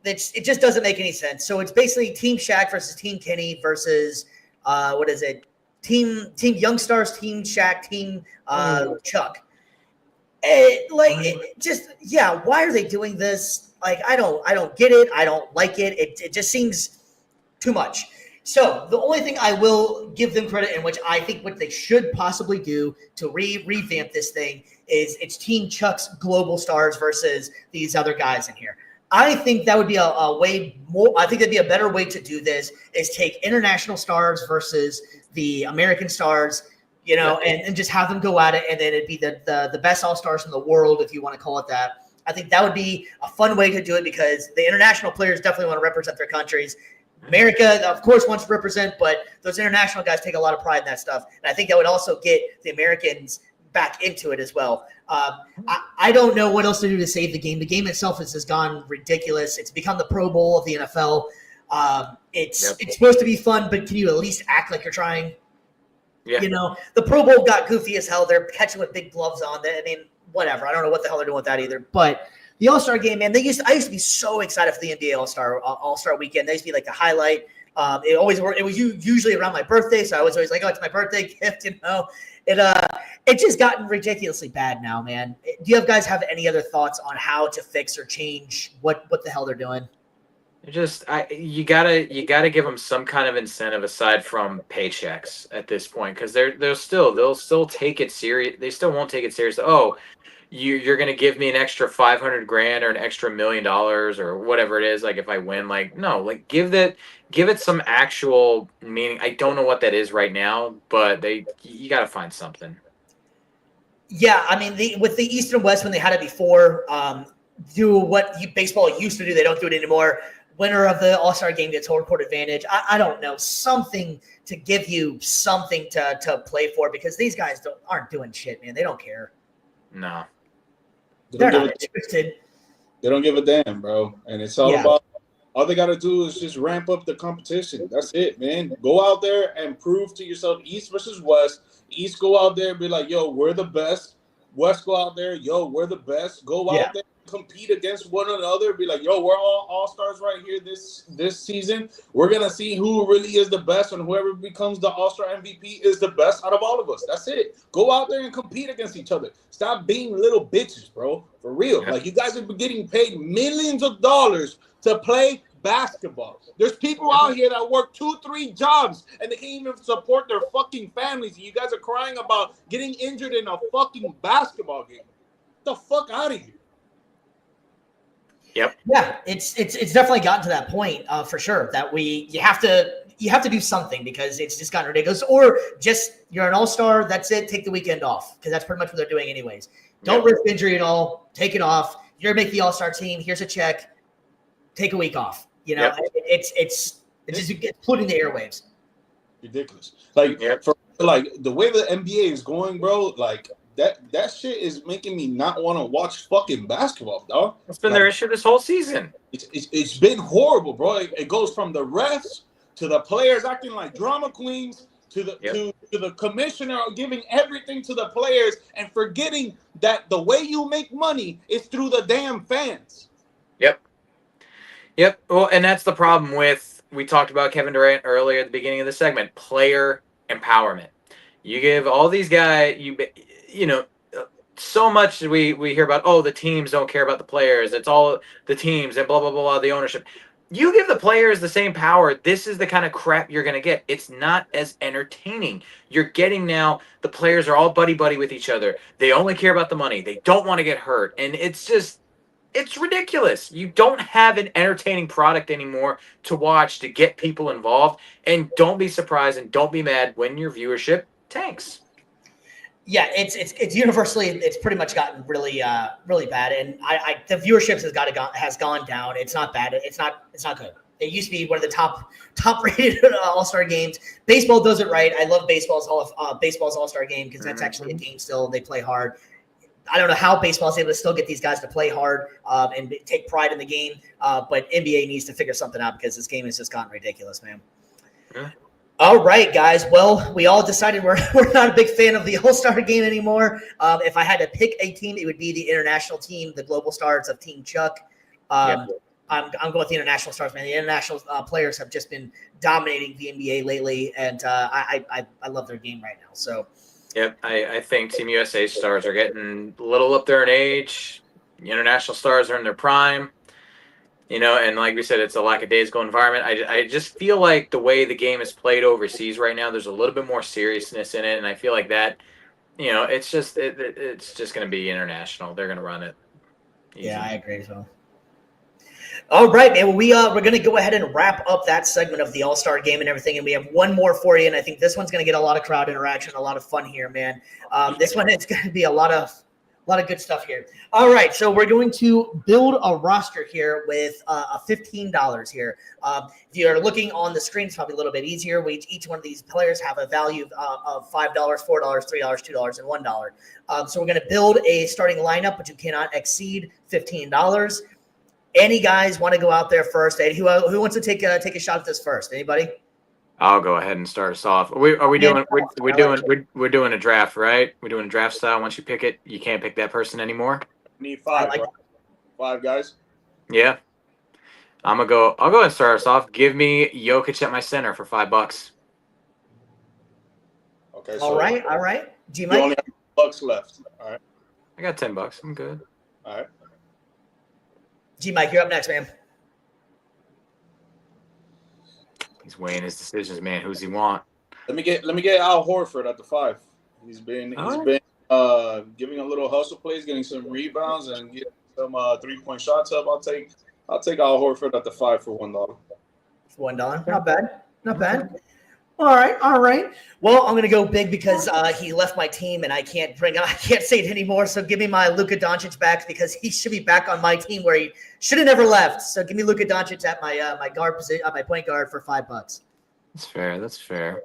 It just doesn't make any sense. So it's basically Team Shaq versus Team Kenny versus, what is it? Team Youngstars, Team Shaq, Team Chuck. Why are they doing this? Like, I don't get it. I don't like it. It just seems too much. So the only thing I will give them credit in, which I think what they should possibly do to revamp this thing, is it's Team Chuck's global stars versus these other guys in here. I think that would be a way more. I think that'd be a better way to do this is take international stars versus the American stars, and just have them go at it, and then it'd be the best all-stars in the world, if you want to call it that. I think that would be a fun way to do it because the international players definitely want to represent their countries. America, of course, wants to represent, but those international guys take a lot of pride in that stuff. And I think that would also get the Americans back into it as well. I don't know what else to do to save the game. The game itself has just gone ridiculous. It's become the Pro Bowl of the NFL. It's supposed to be fun, but can you at least act like you're trying? Yeah. The Pro Bowl got goofy as hell. They're catching with big gloves on. I mean, whatever. I don't know what the hell they're doing with that either. But the All-Star game, man, I used to be so excited for the NBA All-Star weekend. They used to be like the highlight. It always worked. It was usually around my birthday, so I was always like, "Oh, it's my birthday gift," It just gotten ridiculously bad now, man. Do you guys have any other thoughts on how to fix or change what the hell they're doing? You gotta give them some kind of incentive aside from paychecks at this point, because they'll still take it serious. They still won't take it serious. Oh, you're gonna give me an extra $500,000 or an extra $1 million or whatever it is. Like if I win, like no, like give it some actual meaning. I don't know what that is right now, but you gotta find something. Yeah, I mean with the East and West when they had it before, do what baseball used to do. They don't do it anymore. Winner of the All-Star game gets home court advantage. I don't know, something to give you something to play for, because these guys aren't doing shit, man. They don't care. No. They're not interested. They don't give a damn, bro. And it's all about, all they got to do is just ramp up the competition. That's it, man. Go out there and prove to yourself, East versus West. East go out there and be like, yo, we're the best. West go out there, yo, we're the best. Go out there, compete against one another. Be like, yo, we're all stars right here this season. We're going to see who really is the best, and whoever becomes the All-Star MVP is the best out of all of us. That's it. Go out there and compete against each other. Stop being little bitches, bro. For real. Like, you guys are getting paid millions of dollars to play basketball. There's people out here that work 2-3 jobs and they can't even support their fucking families. And you guys are crying about getting injured in a fucking basketball game. Get the fuck out of here. Yep. Yeah, it's definitely gotten to that point for sure that you have to you have to do something because it's just gotten ridiculous. Or just you're an all-star, that's it. Take the weekend off because that's pretty much what they're doing anyways. Don't risk injury at all. Take it off. You're gonna make the all-star team. Here's a check. Take a week off. You know, it's just polluting the airwaves. Ridiculous. Like for like the way the NBA is going, bro. Like that shit is making me not want to watch fucking basketball, dog. It's been their issue this whole season. It's been horrible, bro. It goes from the refs to the players acting like drama queens to the commissioner giving everything to the players and forgetting that the way you make money is through the damn fans. Yep. Well, and that's the problem with, we talked about Kevin Durant earlier at the beginning of the segment, player empowerment. You give all these guys, you know, so much we hear about, oh, the teams don't care about the players. It's all the teams and blah, blah, blah, blah, the ownership. You give the players the same power. This is the kind of crap you're going to get. It's not as entertaining. You're getting now, the players are all buddy-buddy with each other. They only care about the money. They don't want to get hurt. And it's just, it's ridiculous. You don't have an entertaining product anymore to watch to get people involved. And don't be surprised and don't be mad when your viewership tanks. Yeah, it's universally, it's pretty much gotten really really bad, and the viewership has gone down. It's not bad. It's not good. It used to be one of the top rated All-Star games. Baseball does it right. I love baseball's All-Star game because that's actually a game still. They play hard. I don't know how baseball is able to still get these guys to play hard and take pride in the game, but NBA needs to figure something out because this game has just gotten ridiculous, man. Yeah. All right, guys. Well, we all decided we're not a big fan of the All-Star game anymore. If I had to pick a team, it would be the international team, the global stars of Team Chuck. I'm going with the international stars, man. The international players have just been dominating the NBA lately, and I love their game right now. So, yep, I think Team USA stars are getting a little up there in age. The international stars are in their prime. You know, and like we said, it's a lackadaisical environment. I just feel like the way the game is played overseas right now, there's a little bit more seriousness in it, and I feel like that, you know, it's just going to be international. They're going to run it. Easy. Yeah, I agree as well. All right, man. Well, we're going to go ahead and wrap up that segment of the All-Star game and everything, and we have one more for you, and I think this one's going to get a lot of crowd interaction, a lot of fun here, man. This one, it's going to be a lot of good stuff here. All right, so we're going to build a roster here with $15 here. If you're looking on the screen, it's probably a little bit easier. Each one of these players have a value of $5, $4, $3, $2, and $1. So we're going to build a starting lineup, but you cannot exceed $15. Any guys want to go out there first? Who wants to take a shot at this first? Anybody? I'll go ahead and start us off. We're doing a draft, right? We're doing a draft style. Once you pick it, you can't pick that person anymore. Need five, right? 5 guys. Yeah. I'll go ahead and start us off. Give me Jokic at my center for $5. Okay. All right. You only have $2 left. All right. I got $10. I'm good. All right. G-Mike, you're up next, man. He's weighing his decisions, man. Who's he want? Let me get Al Horford at the 5. He's been giving a little hustle plays, getting some rebounds, and getting some 3-point shots up. I'll take Al Horford at the 5 for $1. $1, not bad. All right. Well, I'm gonna go big because he left my team and I can't say it anymore. So give me my Luka Doncic back because he should be back on my team where he should have never left. So give me Luka Doncic at my my guard position, my point guard for $5. That's fair.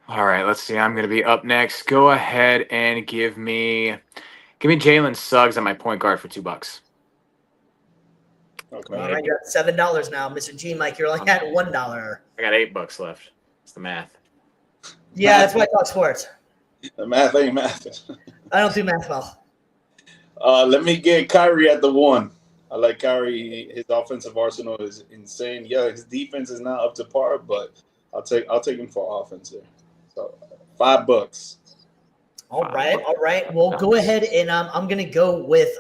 All right, let's see. I'm gonna be up next. Go ahead and give me Jalen Suggs at my point guard for $2. Okay. All right, you're at $7 now, Mr. G. Mike. You're only at $1. I got $8 left. It's the math. Yeah, that's why I talk sports. The math ain't math. I don't do math well. Let me get Kyrie at the 1. I like Kyrie. His offensive arsenal is insane. Yeah, his defense is not up to par, but I'll take him for offense there. So $5. All right. Well, go ahead and I'm gonna go with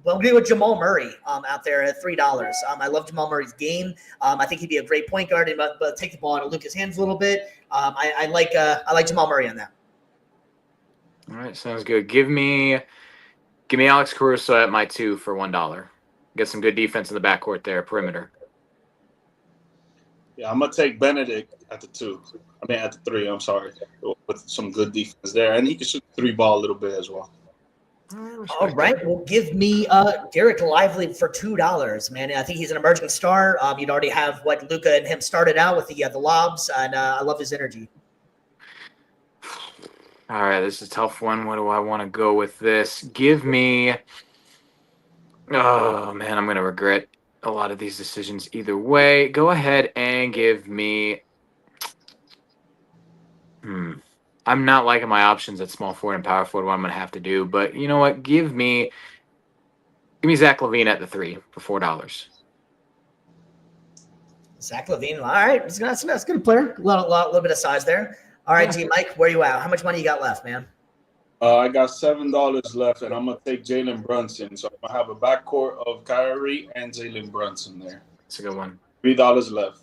we'll go with Jamal Murray out there at $3. I love Jamal Murray's game. I think he'd be a great point guard, but take the ball out of Luka's hands a little bit. I like Jamal Murray on that. All right, sounds good. Give me Alex Caruso at my 2 for $1. Get some good defense in the backcourt there, perimeter. Yeah, I'm gonna take Benedict at the 2. I mean, at the 3. I'm sorry, with some good defense there, and he can shoot the 3 ball a little bit as well. All right, well, give me Derek Lively for $2, man. I think he's an emerging star. You'd already have what Luka and him started out with the lobs, and I love his energy. All right, this is a tough one. What do I want to go with this? Give me. Oh man, I'm gonna regret a lot of these decisions either way. Go ahead and give me. I'm not liking my options at small forward and power forward. What I'm gonna have to do, but you know what? Give me Zach LaVine at the 3 for $4. Zach LaVine. All right, that's a good player. A little bit of size there. All right, G Mike, where you at? How much money you got left, man? I got $7 left, and I'm gonna take Jalen Brunson. So I'm gonna have a backcourt of Kyrie and Jalen Brunson there. That's a good one. $3 left.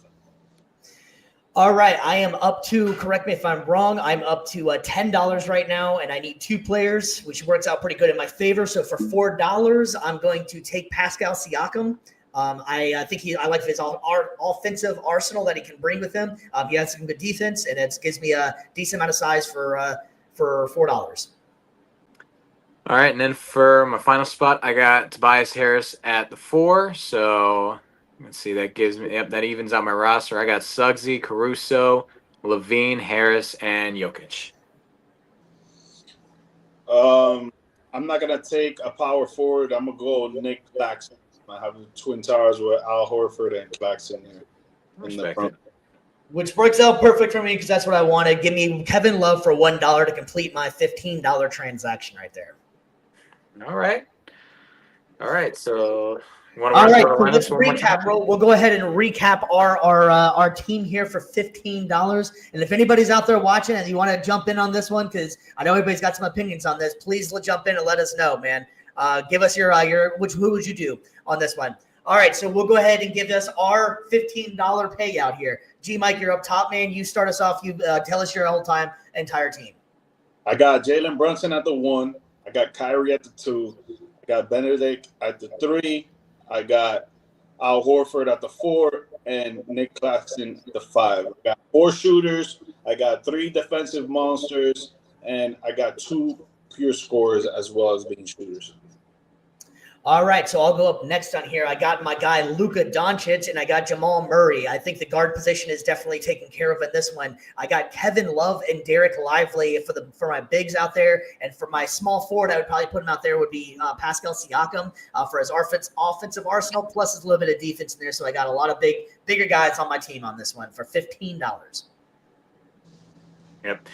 All right, I am up to, correct me if I'm wrong, I'm up to $10 right now, and I need 2 players, which works out pretty good in my favor. So for $4, I'm going to take Pascal Siakam. I think I like his offensive arsenal that he can bring with him. He has some good defense, and it gives me a decent amount of size for $4. All right, and then for my final spot, I got Tobias Harris at the 4. So let's see, that gives me that evens out my roster. I got Suggsy, Caruso, LaVine, Harris, and Jokic. I'm not gonna take a power forward. I'm gonna go Nick Claxton. I have the Twin Towers with Al Horford and Claxton there in the front. Which works out perfect for me because that's what I wanted. Give me Kevin Love for $1 to complete my $15 transaction right there. All right. So, all right. So let's recap, bro. We'll go ahead and recap our team here for $15. And if anybody's out there watching and you want to jump in on this one, because I know everybody's got some opinions on this, please jump in and let us know, man. Give us your who would you do on this one? All right, so we'll go ahead and give us our $15 payout here. G Mike, you're up top, man. You start us off. You tell us your entire team. I got Jalen Brunson at the 1. I got Kyrie at the 2. I got Benedict at the 3. I got Al Horford at the 4 and Nick Claxton at the 5. I got 4 shooters. I got 3 defensive monsters, and I got 2 pure scorers as well as being shooters. All right, so I'll go up next on here. I got my guy Luka Doncic, and I got Jamal Murray. I think the guard position is definitely taken care of in this one. I got Kevin Love and Derek Lively for my bigs out there, and for my small forward, I would probably put him out there would be Pascal Siakam for his offensive arsenal, plus a little bit of defense in there. So I got a lot of bigger guys on my team on this one for $15. Yep.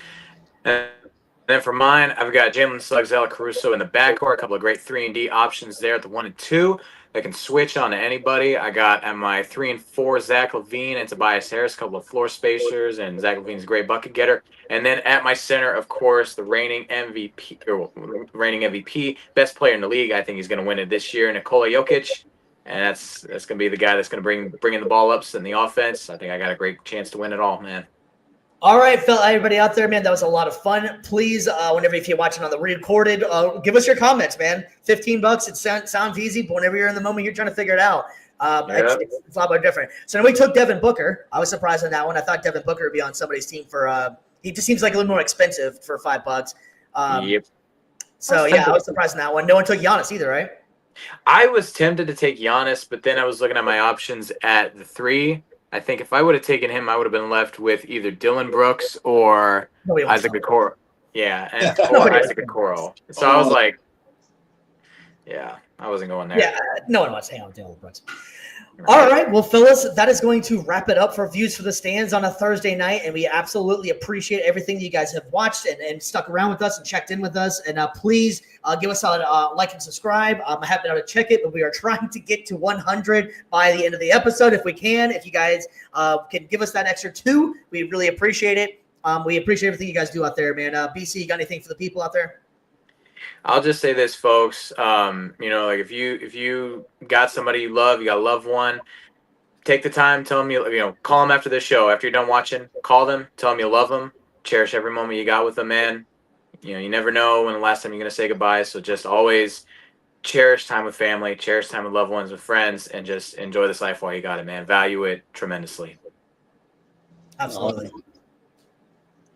Then for mine, I've got Jalen Suggs, Ella Caruso in the backcourt. A couple of great 3-and-D options there at the 1 and 2 that can switch on to anybody. I got at my 3 and 4 Zach LaVine and Tobias Harris, a couple of floor spacers, and Zach LaVine's a great bucket getter. And then at my center, of course, the reigning MVP, best player in the league. I think he's going to win it this year, Nikola Jokic. And that's going to be the guy that's going to bring the ball up in the offense. I think I got a great chance to win it all, man. All right, everybody out there, man, that was a lot of fun. Please, if you're watching on the recorded, give us your comments, man. $15, it sounds easy, but whenever you're in the moment, you're trying to figure it out. It's a lot more different. So then we took Devin Booker. I was surprised on that one. I thought Devin Booker would be on somebody's team for he just seems like a little more expensive for $5. Yep. So, I was surprised on that one. No one took Giannis either, right? I was tempted to take Giannis, but then I was looking at my options at the 3. I think if I would have taken him, I would have been left with either Dylan Brooks or Isaac Okoro. Yeah, or Isaac Okoro. So I was like, I wasn't going there. Yeah, no one wants to hang out with Dylan Brooks. All right, well, fellas, that is going to wrap it up for Views for the Stands on a Thursday night, and we absolutely appreciate everything you guys have watched and stuck around with us and checked in with us. And please give us a like and subscribe. I haven't been able to check it, but we are trying to get to 100 by the end of the episode if we can. If you guys can give us that extra 2, we really appreciate it. We appreciate everything you guys do out there, man. BC, you got anything for the people out there? I'll just say this, folks. Like if you got somebody you love, you got a loved one, take the time, tell them call them after this show. After you're done watching, call them, tell them you love them, cherish every moment you got with them, man. You never know when the last time you're gonna say goodbye. So just always cherish time with family, cherish time with loved ones, with friends, and just enjoy this life while you got it, man. Value it tremendously. Absolutely.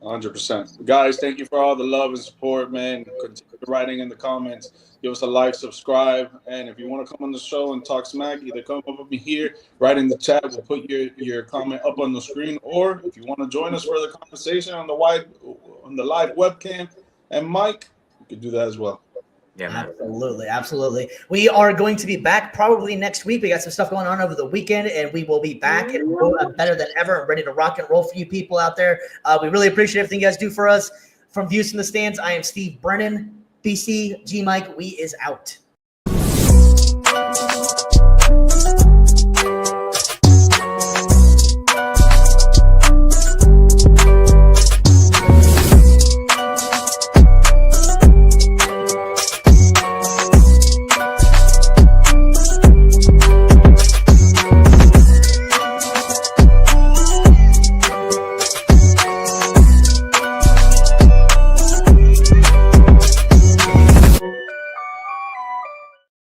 100%. Guys, thank you for all the love and support, man. Continue writing in the comments. Give us a like, subscribe. And if you want to come on the show and talk smack, either come up with me here, write in the chat. We'll put your comment up on the screen. Or if you want to join us for the conversation on the live webcam and mic, you can do that as well. Yeah, man. Absolutely. We are going to be back probably next week. We got some stuff going on over the weekend, and we will be back and better than ever and ready to rock and roll for you people out there. We really appreciate everything you guys do for us. From Views from the Stands, I am Steve Brennan. BC, G Mike, we is out.